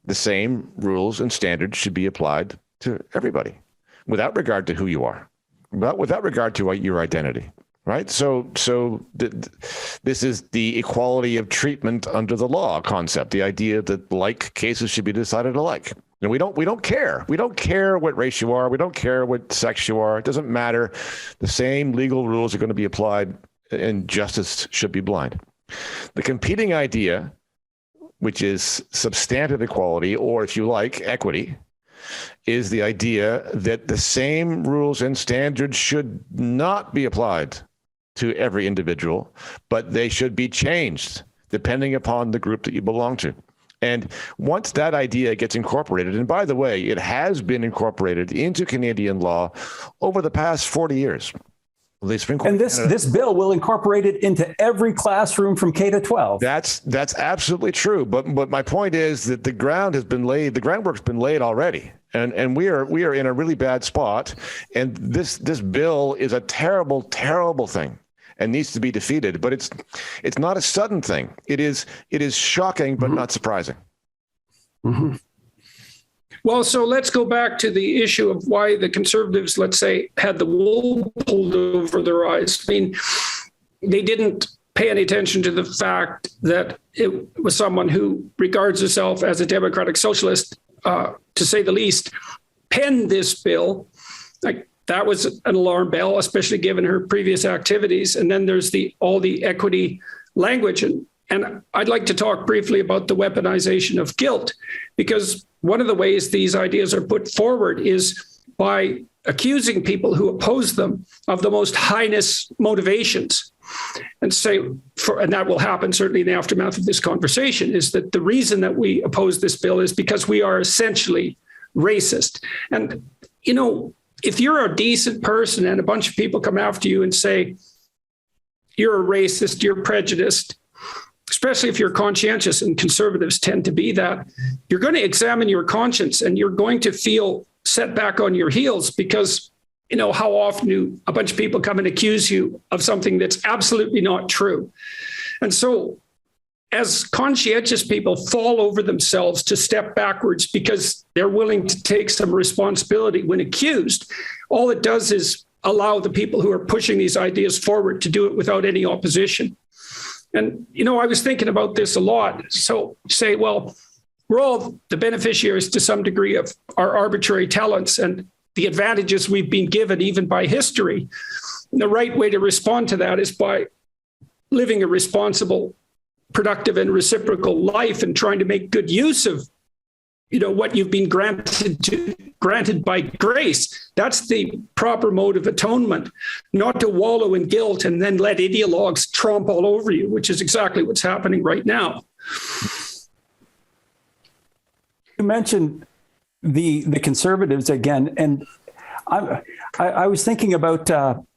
the same rules and standards should be applied to everybody, without regard to who you are, without regard to your identity. right? This is the equality of treatment under the law concept, the idea that like cases should be decided alike. And we don't care. We don't care what race you are. We don't care what sex you are. It doesn't matter. The same legal rules are going to be applied, and justice should be blind. The competing idea, which is substantive equality, or if you like, equity, is the idea that the same rules and standards should not be applied to every individual, but they should be changed depending upon the group that you belong to. And once that idea gets incorporated, and by the way, it has been incorporated into Canadian law over the past 40 years. And this bill will incorporate it into every classroom from K to 12. That's absolutely true. But my point is that the groundwork's been laid already. And we are in a really bad spot. And this bill is a terrible, terrible thing and needs to be defeated. But it's not a sudden thing. It is shocking, but not surprising. Mm-hmm. Well, so let's go back to the issue of why the Conservatives, let's say, had the wool pulled over their eyes. I mean, they didn't pay any attention to the fact that it was someone who regards herself as a democratic socialist, to say the least, penned this bill. Like, that was an alarm bell, especially given her previous activities. And then there's all the equity language. And I'd like to talk briefly about the weaponization of guilt, because one of the ways these ideas are put forward is by accusing people who oppose them of the most heinous motivations. And and that will happen certainly in the aftermath of this conversation, is that the reason that we oppose this bill is because we are essentially racist. And, if you're a decent person and a bunch of people come after you and say, you're a racist, you're prejudiced, especially if you're conscientious, and Conservatives tend to be that, you're going to examine your conscience and you're going to feel set back on your heels, because, how often do a bunch of people come and accuse you of something that's absolutely not true? And so as conscientious people fall over themselves to step backwards because they're willing to take some responsibility when accused, all it does is allow the people who are pushing these ideas forward to do it without any opposition. And, I was thinking about this a lot. So say, well, we're all the beneficiaries to some degree of our arbitrary talents and the advantages we've been given even by history. And the right way to respond to that is by living a responsible, productive and reciprocal life and trying to make good use of, what you've been granted by grace. That's the proper mode of atonement, not to wallow in guilt and then let ideologues tromp all over you, which is exactly what's happening right now. You mentioned the Conservatives again, and I was thinking about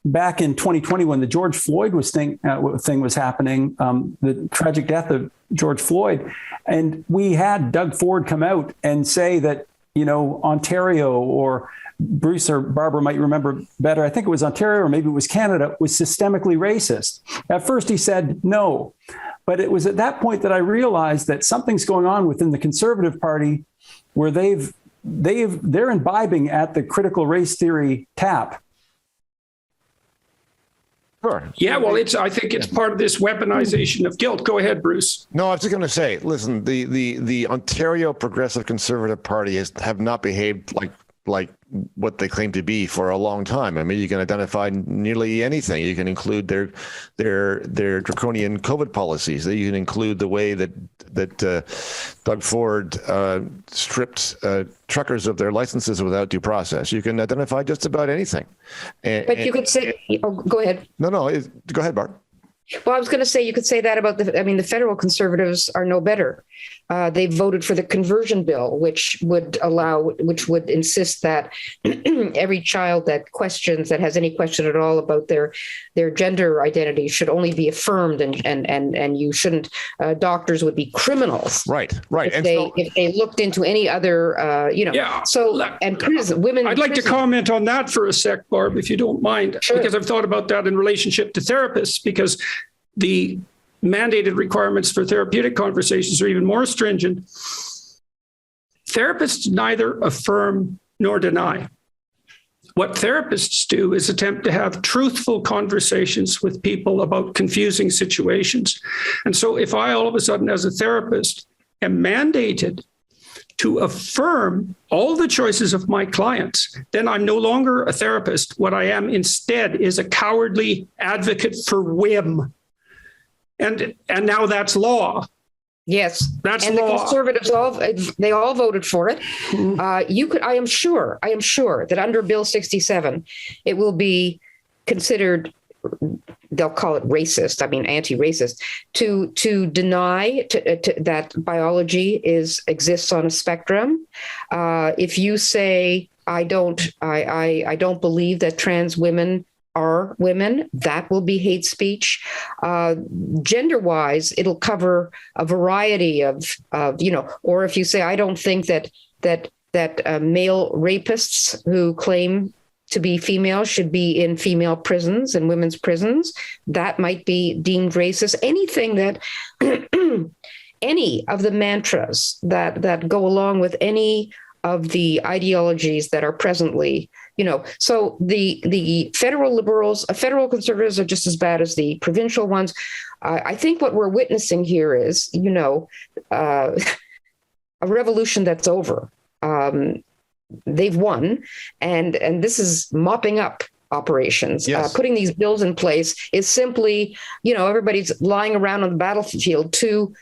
back in 2020 when the George Floyd thing was happening, the tragic death of George Floyd, and we had Doug Ford come out and say that Ontario, or Bruce or Barbara might remember better, I think it was Ontario or maybe it was Canada, was systemically racist. At first he said no, but it was at that point that I realized that something's going on within the Conservative Party where they're imbibing at the critical race theory tap. Sure. Yeah, well, I think it's part of this weaponization of guilt. Go ahead, Bruce. No, I was just going to say, listen, the Ontario Progressive Conservative Party have not behaved like what they claim to be for a long time. I mean, you can identify nearly anything. You can include their draconian COVID policies. You can include the way that Doug Ford stripped truckers of their licenses without due process. You can identify just about anything. But you could say, go ahead. No, go ahead, Bart. Well, I was going to say, you could say that about the federal Conservatives are no better. They voted for the conversion bill, which would insist that every child that has any question at all about their gender identity should only be affirmed, and you shouldn't. Doctors would be criminals, right? If they looked into any other, Yeah. So and women. I'd like to comment on that for a sec, Barb, if you don't mind, Sure. Because I've thought about that in relationship to therapists, because the mandated requirements for therapeutic conversations are even more stringent. Therapists neither affirm nor deny. what therapists do is attempt to have truthful conversations with people about confusing situations. And so if I all of a sudden, as a therapist, am mandated to affirm all the choices of my clients, then I'm no longer a therapist. What I am instead is a cowardly advocate for whim. And now that's law. Yes, that's and law. The Conservatives all voted for it. I am sure that under Bill 67, it will be considered, they'll call it racist, anti-racist, to deny that biology exists on a spectrum. If you say, I don't believe that trans women are women, that will be hate speech. Gender-wise, it'll cover a variety of or if you say, I don't think that male rapists who claim to be female should be in female prisons and women's prisons, that might be deemed racist. Anything that any of the mantras that go along with any of the ideologies that are presently, so the federal liberals, federal conservatives are just as bad as the provincial ones. I think what we're witnessing here is, a revolution that's over. They've won, and this is mopping up operations. Yes. Putting these bills in place is simply, everybody's lying around on the battlefield too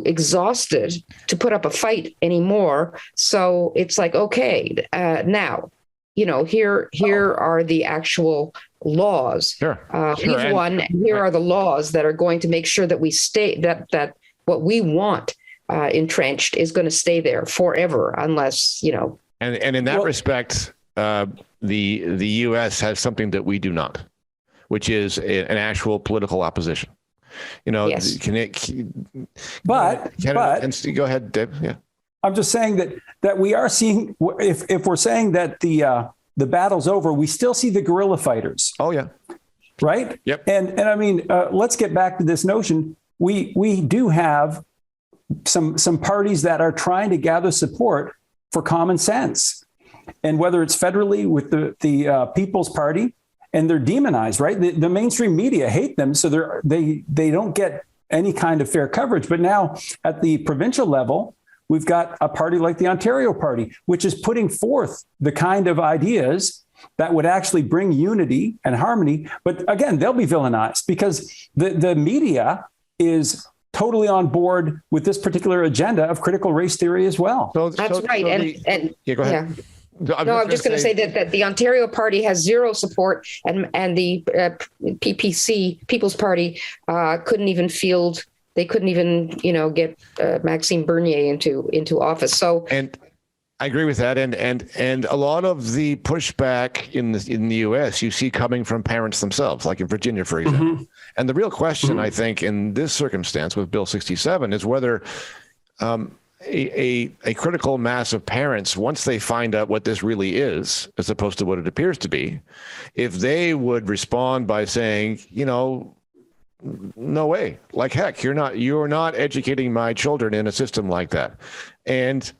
exhausted to put up a fight anymore. So it's like, okay, now, here are the actual laws. Sure. We've won, and here are the laws that are going to make sure that we stay, that what we want entrenched is going to stay there forever, unless, And in that respect, the U.S. has something that we do not, which is an actual political opposition. Yes. But go ahead, Dave. Yeah. I'm just saying that we are seeing, if we're saying that the battle's over, we still see the guerrilla fighters. Oh yeah. Right. Yep. And let's get back to this notion. We do have some parties that are trying to gather support for common sense, and whether it's federally with the People's Party, and they're demonized, right? The mainstream media hate them, so they don't get any kind of fair coverage. But now at the provincial level, we've got a party like the Ontario Party, which is putting forth the kind of ideas that would actually bring unity and harmony. But again, they'll be villainized because the media is totally on board with this particular agenda of critical race theory as well. That's right. Yeah, go ahead. Yeah. I'm just going to say that the Ontario Party has zero support, and the PPC, People's Party, couldn't even field. They couldn't even, get Maxime Bernier into office. So, and I agree with that, and a lot of the pushback in the U.S. you see coming from parents themselves, like in Virginia, for example. Mm-hmm. And the real question, I think, in this circumstance with Bill 67 is whether a critical mass of parents, once they find out what this really is, as opposed to what it appears to be, if they would respond by saying, no way, like heck, you're not educating my children in a system like that. And,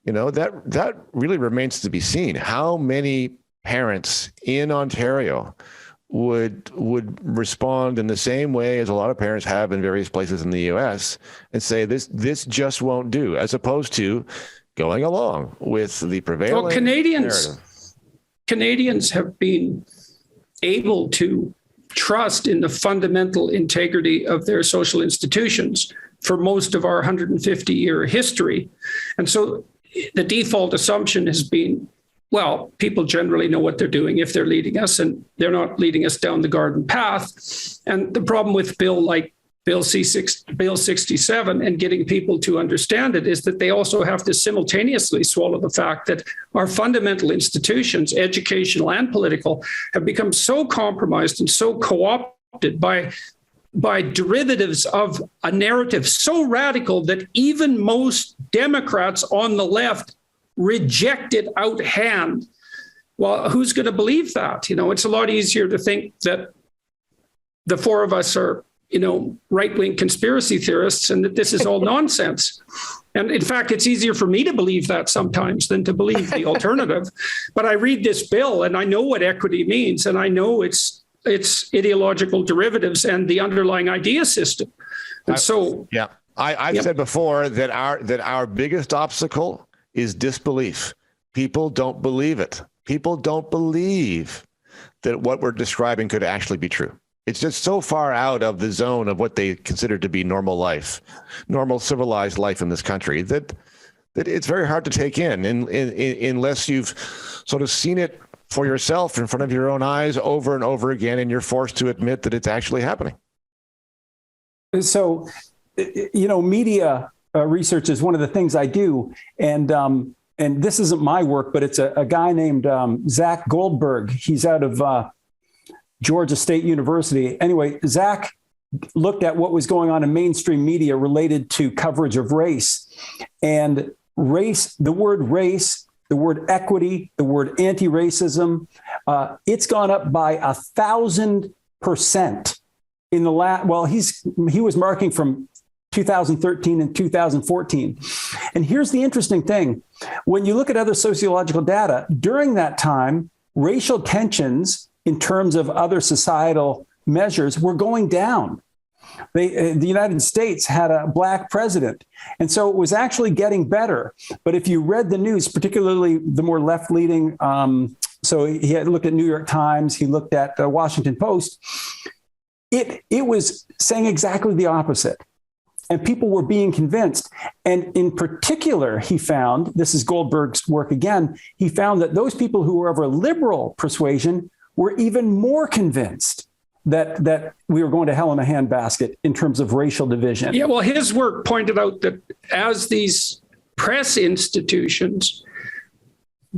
that really remains to be seen. How many parents in Ontario would respond in the same way as a lot of parents have in various places in the U.S. and say this just won't do, as opposed to going along with the prevailing narrative. Canadians have been able to trust in the fundamental integrity of their social institutions for most of our 150-year history. And so the default assumption has been, well, people generally know what they're doing if they're leading us, and they're not leading us down the garden path. And the problem with Bill 67 and getting people to understand it is that they also have to simultaneously swallow the fact that our fundamental institutions, educational and political, have become so compromised and so co-opted by derivatives of a narrative so radical that even most Democrats on the left reject it out hand. Well, who's going to believe that? It's a lot easier to think that the four of us are, right-wing conspiracy theorists and that this is all nonsense. And in fact, it's easier for me to believe that sometimes than to believe the alternative. But I read this bill and I know what equity means, and I know its ideological derivatives and the underlying idea system. And so, I've said before that our biggest obstacle is disbelief. People don't believe it. People don't believe that what we're describing could actually be true. It's just so far out of the zone of what they consider to be normal life, normal civilized life in this country, that it's very hard to take in unless you've sort of seen it for yourself in front of your own eyes over and over again, and you're forced to admit that it's actually happening. So, media research is one of the things I do, and this isn't my work, but it's a guy named Zach Goldberg. He's out of Georgia State University. Anyway, Zach looked at what was going on in mainstream media related to coverage of race. And race, the word equity, the word anti-racism, it's gone up by 1,000% in the last, he was marking from 2013 and 2014. And here's the interesting thing. When you look at other sociological data, during that time, racial tensions in terms of other societal measures were going down. The United States had a black president. And so it was actually getting better. But if you read the news, particularly the more left-leaning, so he had looked at New York Times, he looked at the Washington Post, it was saying exactly the opposite. And people were being convinced. And in particular, he found, this is Goldberg's work again, he found that those people who were of a liberal persuasion were even more convinced that we were going to hell in a handbasket in terms of racial division. Yeah, well, his work pointed out that as these press institutions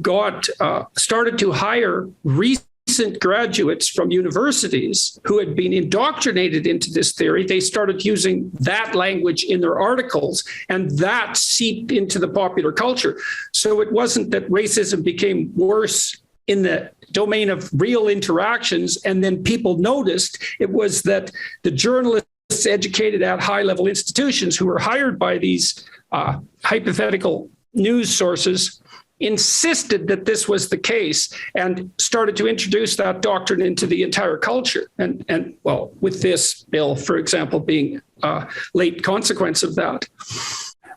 started to hire recent graduates from universities who had been indoctrinated into this theory, they started using that language in their articles, and that seeped into the popular culture. So it wasn't that racism became worse in the domain of real interactions, and then people noticed. It was that the journalists educated at high-level institutions who were hired by these hypothetical news sources insisted that this was the case and started to introduce that doctrine into the entire culture. And with this bill, for example, being a late consequence of that.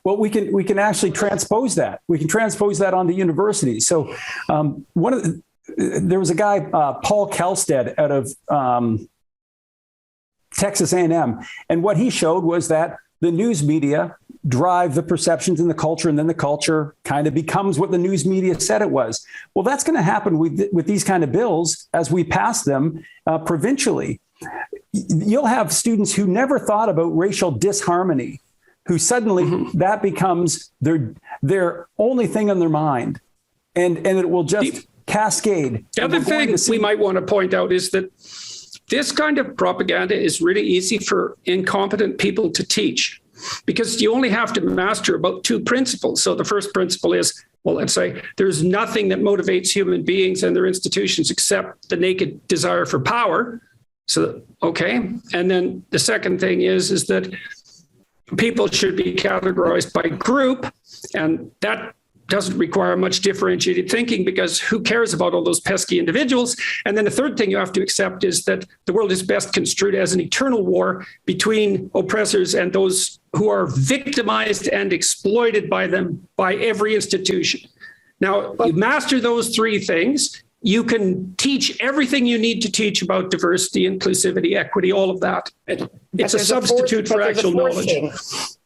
Well, we can actually transpose that. We can transpose that onto universities. So there was a guy, Paul Kelstead, out of Texas A&M, and what he showed was that the news media drive the perceptions in the culture, and then the culture kind of becomes what the news media said it was. Well, that's going to happen with these kind of bills as we pass them provincially. You'll have students who never thought about racial disharmony, who suddenly that becomes their only thing on their mind, and it will just cascade. The other thing we might want to point out is that this kind of propaganda is really easy for incompetent people to teach, because you only have to master about two principles. So the first principle is, well, let's say there's nothing that motivates human beings and their institutions except the naked desire for power. So, okay. And then the second thing is that people should be categorized by group, and that doesn't require much differentiated thinking, because who cares about all those pesky individuals? And then the third thing you have to accept is that the world is best construed as an eternal war between oppressors and those who are victimized and exploited by them, by every institution. Now, you master those three things, you can teach everything you need to teach about diversity, inclusivity, equity, all of that. It's a substitute for actual knowledge.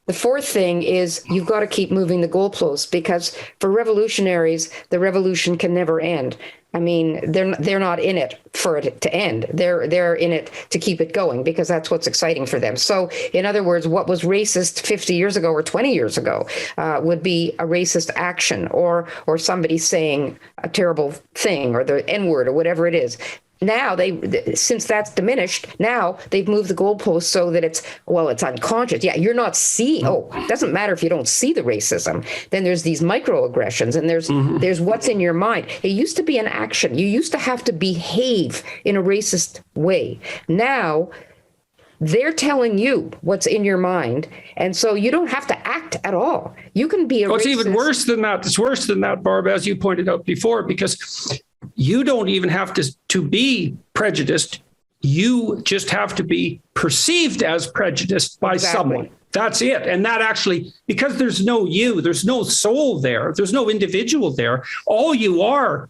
The fourth thing is you've got to keep moving the goalposts, because for revolutionaries, the revolution can never end. I mean, they're not in it for it to end. They're in it to keep it going, because that's what's exciting for them. So, in other words, what was racist 50 years ago or 20 years ago would be a racist action, or somebody saying a terrible thing, or the N-word, or whatever it is. Now since that's diminished, now they've moved the goalposts so that it's unconscious. Yeah, you're not seeing. Oh, it doesn't matter if you don't see the racism. Then there's these microaggressions, and there's what's in your mind. It used to be an action. You used to have to behave in a racist way. Now They're telling you what's in your mind. And so you don't have to act at all. You can be a It's racist. even worse than that. It's worse than that, Barb, as you pointed out before, because you don't even have to be prejudiced. You just have to be perceived as prejudiced by someone. That's it. And that actually, because there's no you, there's no soul there, there's no individual there. All you are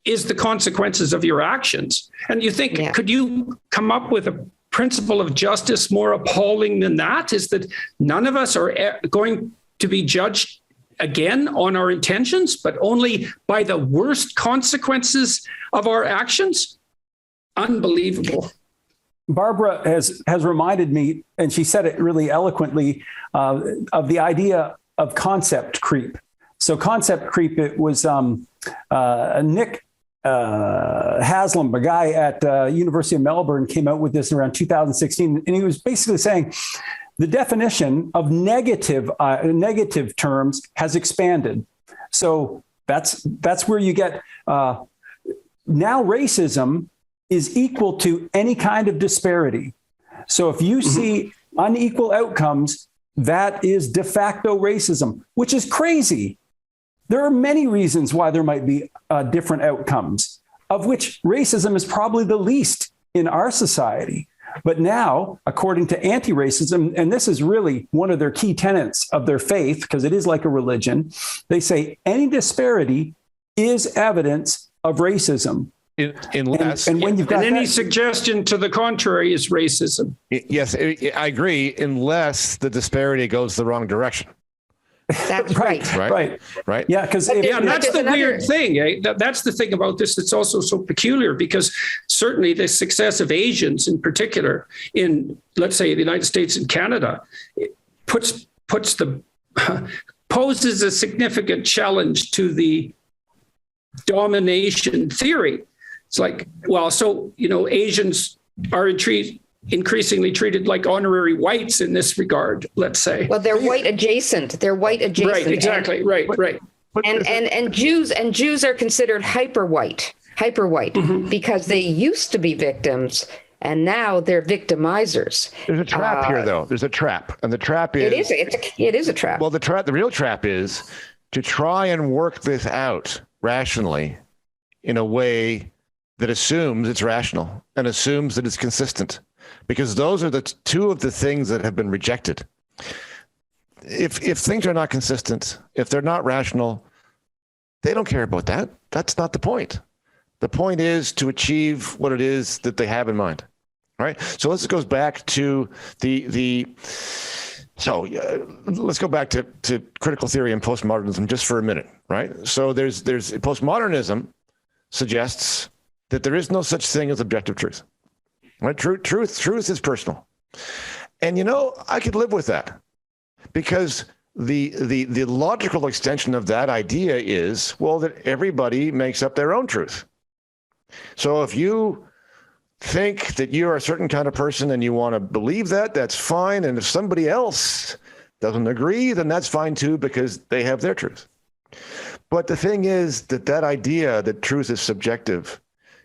is the consequences of your actions. And you think, could you come up with a principle of justice more appalling than that? Is that none of us are going to be judged again on our intentions, but only by the worst consequences of our actions? Unbelievable. Barbara has reminded me, and she said it really eloquently, of the idea of concept creep. So concept creep, it was Nick Haslam, a guy at University of Melbourne, came out with this around 2016, and he was basically saying the definition of negative terms has expanded. So that's where you get now racism is equal to any kind of disparity. So if you see unequal outcomes, that is de facto racism, which is crazy. There are many reasons why there might be different outcomes, of which racism is probably the least in our society. But now, according to anti-racism, and this is really one of their key tenets of their faith, because it is like a religion, they say any disparity is evidence of racism. Unless, and when you've got any suggestion to the contrary is racism. Yes, I agree, unless the disparity goes the wrong direction. That's right. Right. Yeah, because that's the weird thing. That's the thing about this that's also so peculiar, because certainly the success of Asians in particular in, let's say, the United States and Canada poses a significant challenge to the domination theory. It's like, well, so, Asians are increasingly treated like honorary whites in this regard, let's say. Well, they're white adjacent. Right, exactly. Right. And Jews are considered hyper white, because they used to be victims and now they're victimizers. There's a trap here, though. There's a trap, and the trap is it is a trap. Well, the real trap is to try and work this out rationally in a way that assumes it's rational and assumes that it's consistent, because those are the two of the things that have been rejected. If things are not consistent, if they're not rational, they don't care about that. That's not the point. The point is to achieve what it is that they have in mind, right? So let's go back to let's go back to critical theory and postmodernism just for a minute, right? So there's postmodernism suggests that there is no such thing as objective truth. Right? Truth is personal. And I could live with that, because the logical extension of that idea is, well, that everybody makes up their own truth. So if you think that you're a certain kind of person and you want to believe that, that's fine. And if somebody else doesn't agree, then that's fine too, because they have their truth. But the thing is that idea that truth is subjective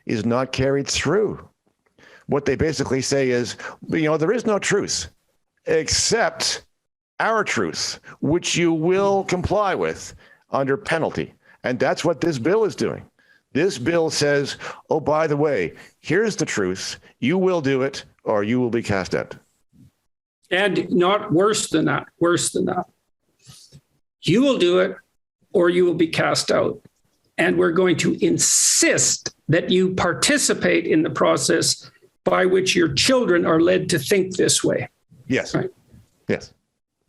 is not carried through. What they basically say is, there is no truth except our truth, which you will comply with under penalty. And that's what this bill is doing. This bill says, oh, by the way, here's the truth. You will do it or you will be cast out. And not worse than that. You will do it or you will be cast out. And we're going to insist that you participate in the process by which your children are led to think this way. Yes. Right. Yes.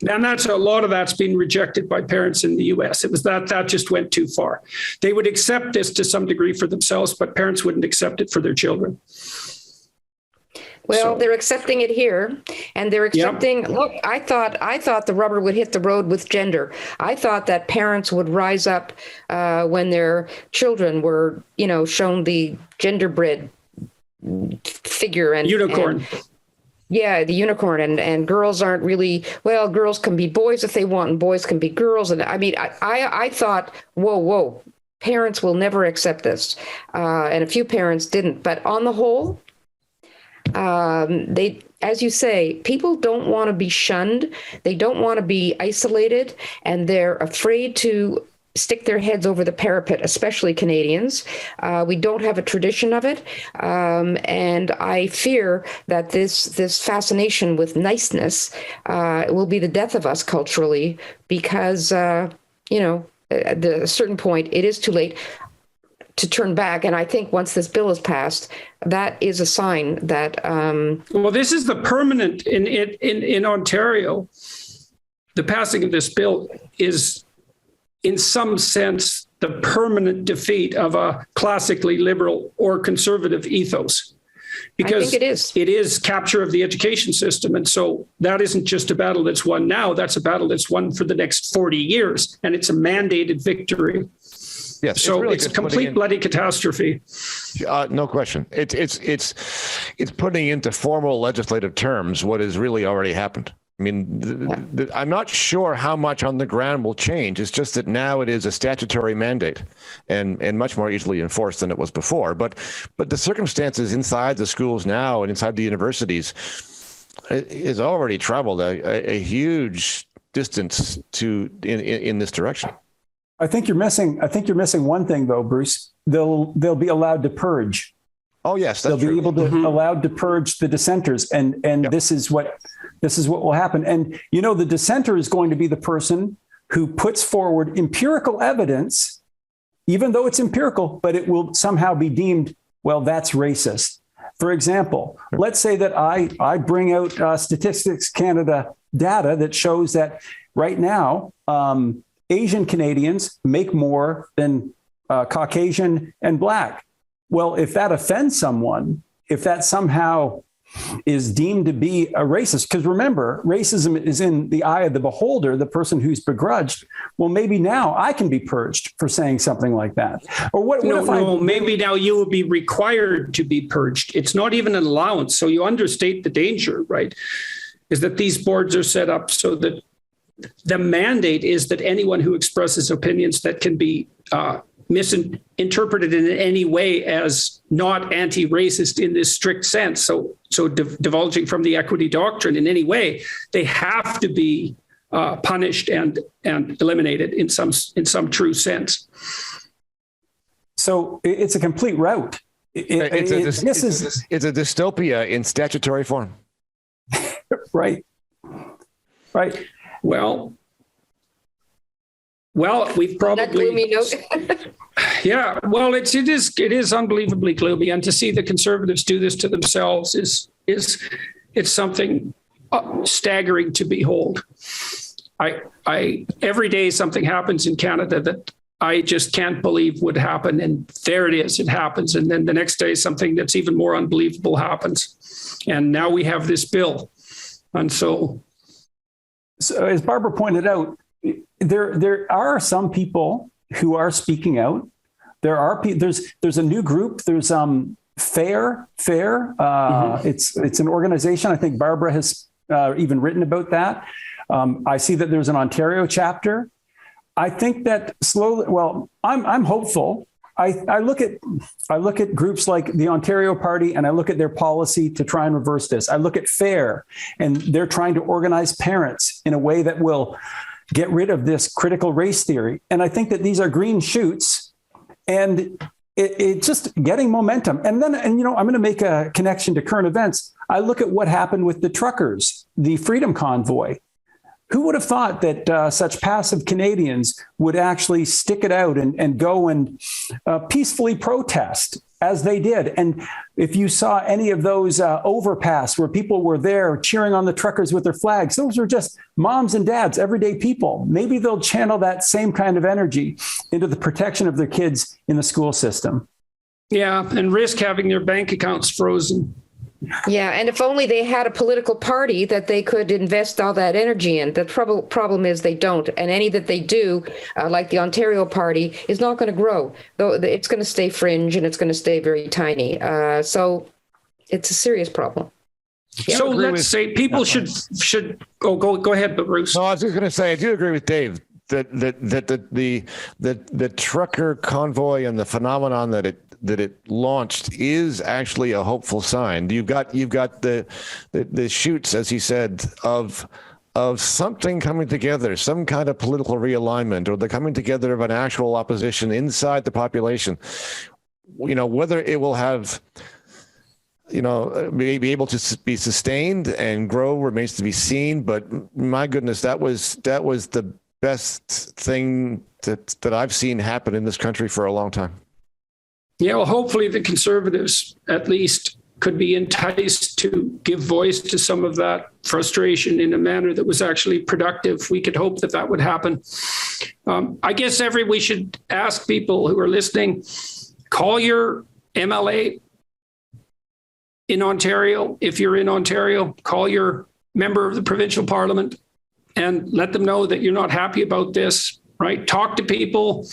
And a lot of that's been rejected by parents in the US. It was that just went too far. They would accept this to some degree for themselves, but parents wouldn't accept it for their children. Well, they're accepting it here, and they're accepting. Yep. Look, I thought the rubber would hit the road with gender. I thought that parents would rise up when their children were, shown the genderbread figure and unicorn. The unicorn, and girls aren't really, girls can be boys if they want, and boys can be girls. And I mean, I thought, whoa, parents will never accept this, and a few parents didn't. But on the whole, As you say, people don't want to be shunned. They don't want to be isolated, and they're afraid to stick their heads over the parapet, especially Canadians. We don't have a tradition of it. And I fear that this fascination with niceness will be the death of us culturally because, at a certain point, it is too late to turn back. And I think once this bill is passed, that is a sign that. Well, this is the permanent in Ontario. The passing of this bill is, in some sense, the permanent defeat of a classically liberal or conservative ethos. Because I think it is. It is capture of the education system. And so that isn't just a battle that's won now, that's a battle that's won for the next 40 years. And it's a mandated victory. Yes, so it's a complete bloody catastrophe. No question. It's putting into formal legislative terms what has really already happened. I mean, I'm not sure how much on the ground will change. It's just that now it is a statutory mandate and much more easily enforced than it was before. But the circumstances inside the schools now and inside the universities is already traveled a huge distance in this direction. I think you're missing one thing though, Bruce. They'll be allowed to purge. Oh yes, they'll be able to allowed to purge the dissenters, and yep. This is what will happen. And the dissenter is going to be the person who puts forward empirical evidence, even though it's empirical, but it will somehow be deemed, well, that's racist. For example, let's say that I bring out Statistics Canada data that shows that right now Asian Canadians make more than Caucasian and Black. Well, if that offends someone, if that somehow is deemed to be a racist, because remember, racism is in the eye of the beholder, the person who's begrudged. Well, maybe now I can be purged for saying something like that. Or what if maybe now you will be required to be purged. It's not even an allowance. So you understate the danger, right? Is that these boards are set up so that the mandate is that anyone who expresses opinions that can be misinterpreted in any way as not anti-racist in this strict sense. So divulging from the equity doctrine in any way, they have to be punished and eliminated in some true sense. So it's a complete rout. It's a dystopia in statutory form. Right. Well, we've probably. Yeah, well, it is unbelievably gloomy, and to see the Conservatives do this to themselves it's something staggering to behold. I every day something happens in Canada that I just can't believe would happen, and there it is, it happens, and then the next day something that's even more unbelievable happens, and now we have this bill, and so as Barbara pointed out, there are some people who are speaking out. There's a new group. There's Fair. It's an organization. I think Barbara has even written about that. I see that there's an Ontario chapter. I think that slowly. Well, I'm hopeful. I look at groups like the Ontario Party, and I look at their policy to try and reverse this. I look at FAIR, and they're trying to organize parents in a way that will get rid of this critical race theory. And I think that these are green shoots, and it's just getting momentum. And I'm going to make a connection to current events. I look at what happened with the truckers, the Freedom Convoy. Who would have thought that such passive Canadians would actually stick it out and go and peacefully protest as they did? And if you saw any of those overpass where people were there cheering on the truckers with their flags, those were just moms and dads, everyday people. Maybe they'll channel that same kind of energy into the protection of their kids in the school system. Yeah, and risk having their bank accounts frozen. Yeah, and if only they had a political party that they could invest all that energy in. The problem is they don't, and any that they do, like the Ontario Party, is not going to grow. Though it's going to stay fringe and it's going to stay very tiny. So it's a serious problem. Yeah. So let's say people should go ahead, Bruce. No, I was just going to say I do agree with Dave that the trucker convoy and the phenomenon that that it launched is actually a hopeful sign. You've got the shoots, as he said, of something coming together, some kind of political realignment, or the coming together of an actual opposition inside the population. Whether it will have, be able to be sustained and grow remains to be seen. But my goodness, that was the best thing that I've seen happen in this country for a long time. Yeah, well, hopefully the Conservatives at least could be enticed to give voice to some of that frustration in a manner that was actually productive. We could hope that would happen. I guess we should ask people who are listening, call your MLA in Ontario. If you're in Ontario, call your member of the provincial parliament and let them know that you're not happy about this, right? Talk to people,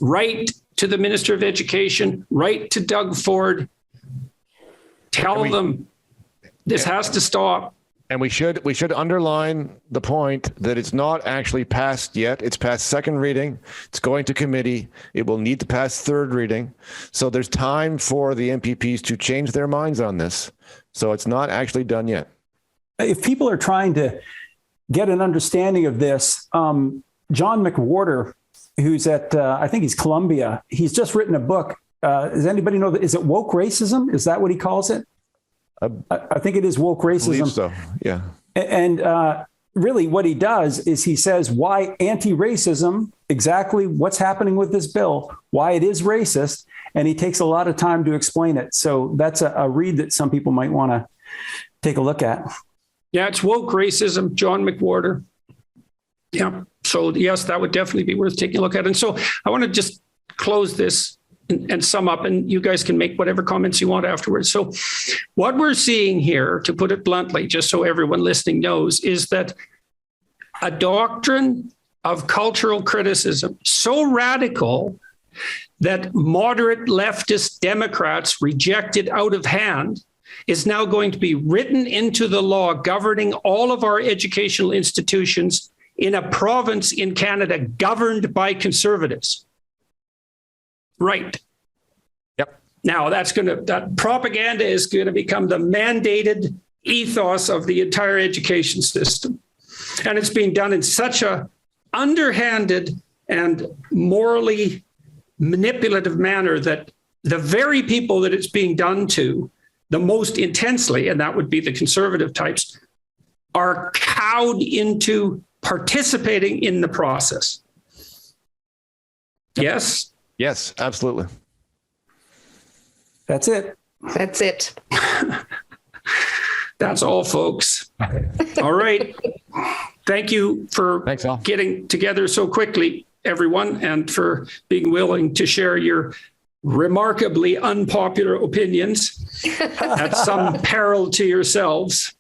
write to the Minister of Education, write to Doug Ford, tell them this has to stop. And we should underline the point that it's not actually passed yet. It's passed second reading. It's going to committee. It will need to pass third reading. So there's time for the MPPs to change their minds on this. So it's not actually done yet. If people are trying to get an understanding of this, John McWhorter, who's at, I think he's Columbia, he's just written a book. Does anybody know is it woke racism? Is that what he calls it? I think it is woke racism. I believe so. Yeah. And really what he does is he says why anti-racism, exactly what's happening with this bill, why it is racist. And he takes a lot of time to explain it. So that's a read that some people might want to take a look at. Yeah, it's woke racism, John McWhorter. Yeah. So yes, that would definitely be worth taking a look at. And so I want to just close this and sum up, and you guys can make whatever comments you want afterwards. So what we're seeing here, to put it bluntly, just so everyone listening knows, is that a doctrine of cultural criticism so radical that moderate leftist Democrats rejected out of hand is now going to be written into the law governing all of our educational institutions in a province in Canada governed by Conservatives. Right. Yep. Now that propaganda is going to become the mandated ethos of the entire education system. And it's being done in such a underhanded and morally manipulative manner that the very people that it's being done to the most intensely, and that would be the conservative types, are cowed into participating in the process. Yes? Yes, absolutely. That's it. That's it. That's all, folks. All right. Thank you for getting together so quickly, everyone, and for being willing to share your remarkably unpopular opinions at some peril to yourselves.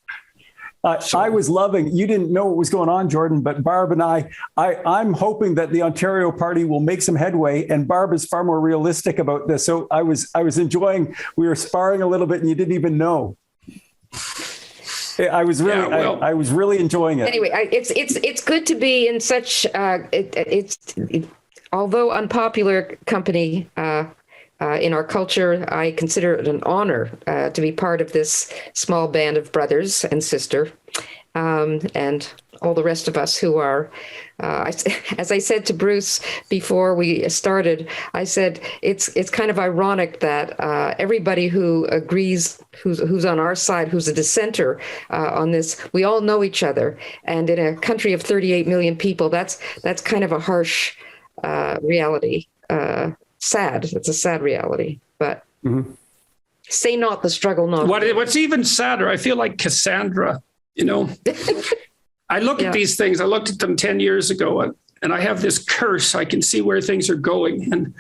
I was loving, you didn't know what was going on, Jordan, but Barb and I'm hoping that the Ontario Party will make some headway, and Barb is far more realistic about this. So I was enjoying, we were sparring a little bit and you didn't even know. I was really, I was really enjoying it. Anyway, it's good to be in such, although unpopular company, in our culture. I consider it an honor to be part of this small band of brothers and sister, and all the rest of us who are, as I said to Bruce before we started, I said it's kind of ironic that everybody who agrees, who's on our side, who's a dissenter on this, we all know each other, and in a country of 38 million people, that's kind of a harsh reality. Sad. It's a sad reality, but say not the struggle not. What's even sadder, I feel like Cassandra, I look at these things, I looked at them 10 years ago, and I have this curse. I can see where things are going. And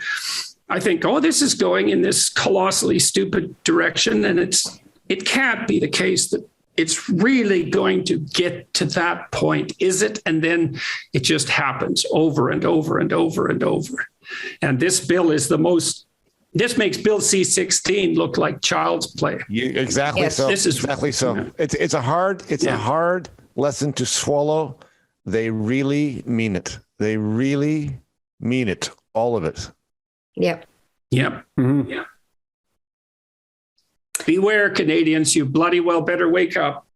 I think, this is going in this colossally stupid direction. And it can't be the case that it's really going to get to that point, is it? And then it just happens over and over and over and over. And this bill is this makes Bill C-16 look like child's play. Exactly. Yes. So. This is exactly so. Yeah. It's a hard lesson to swallow. They really mean it. They really mean it. All of it. Yep. Yep. Mm-hmm. Yeah. Beware, Canadians, you bloody well better wake up.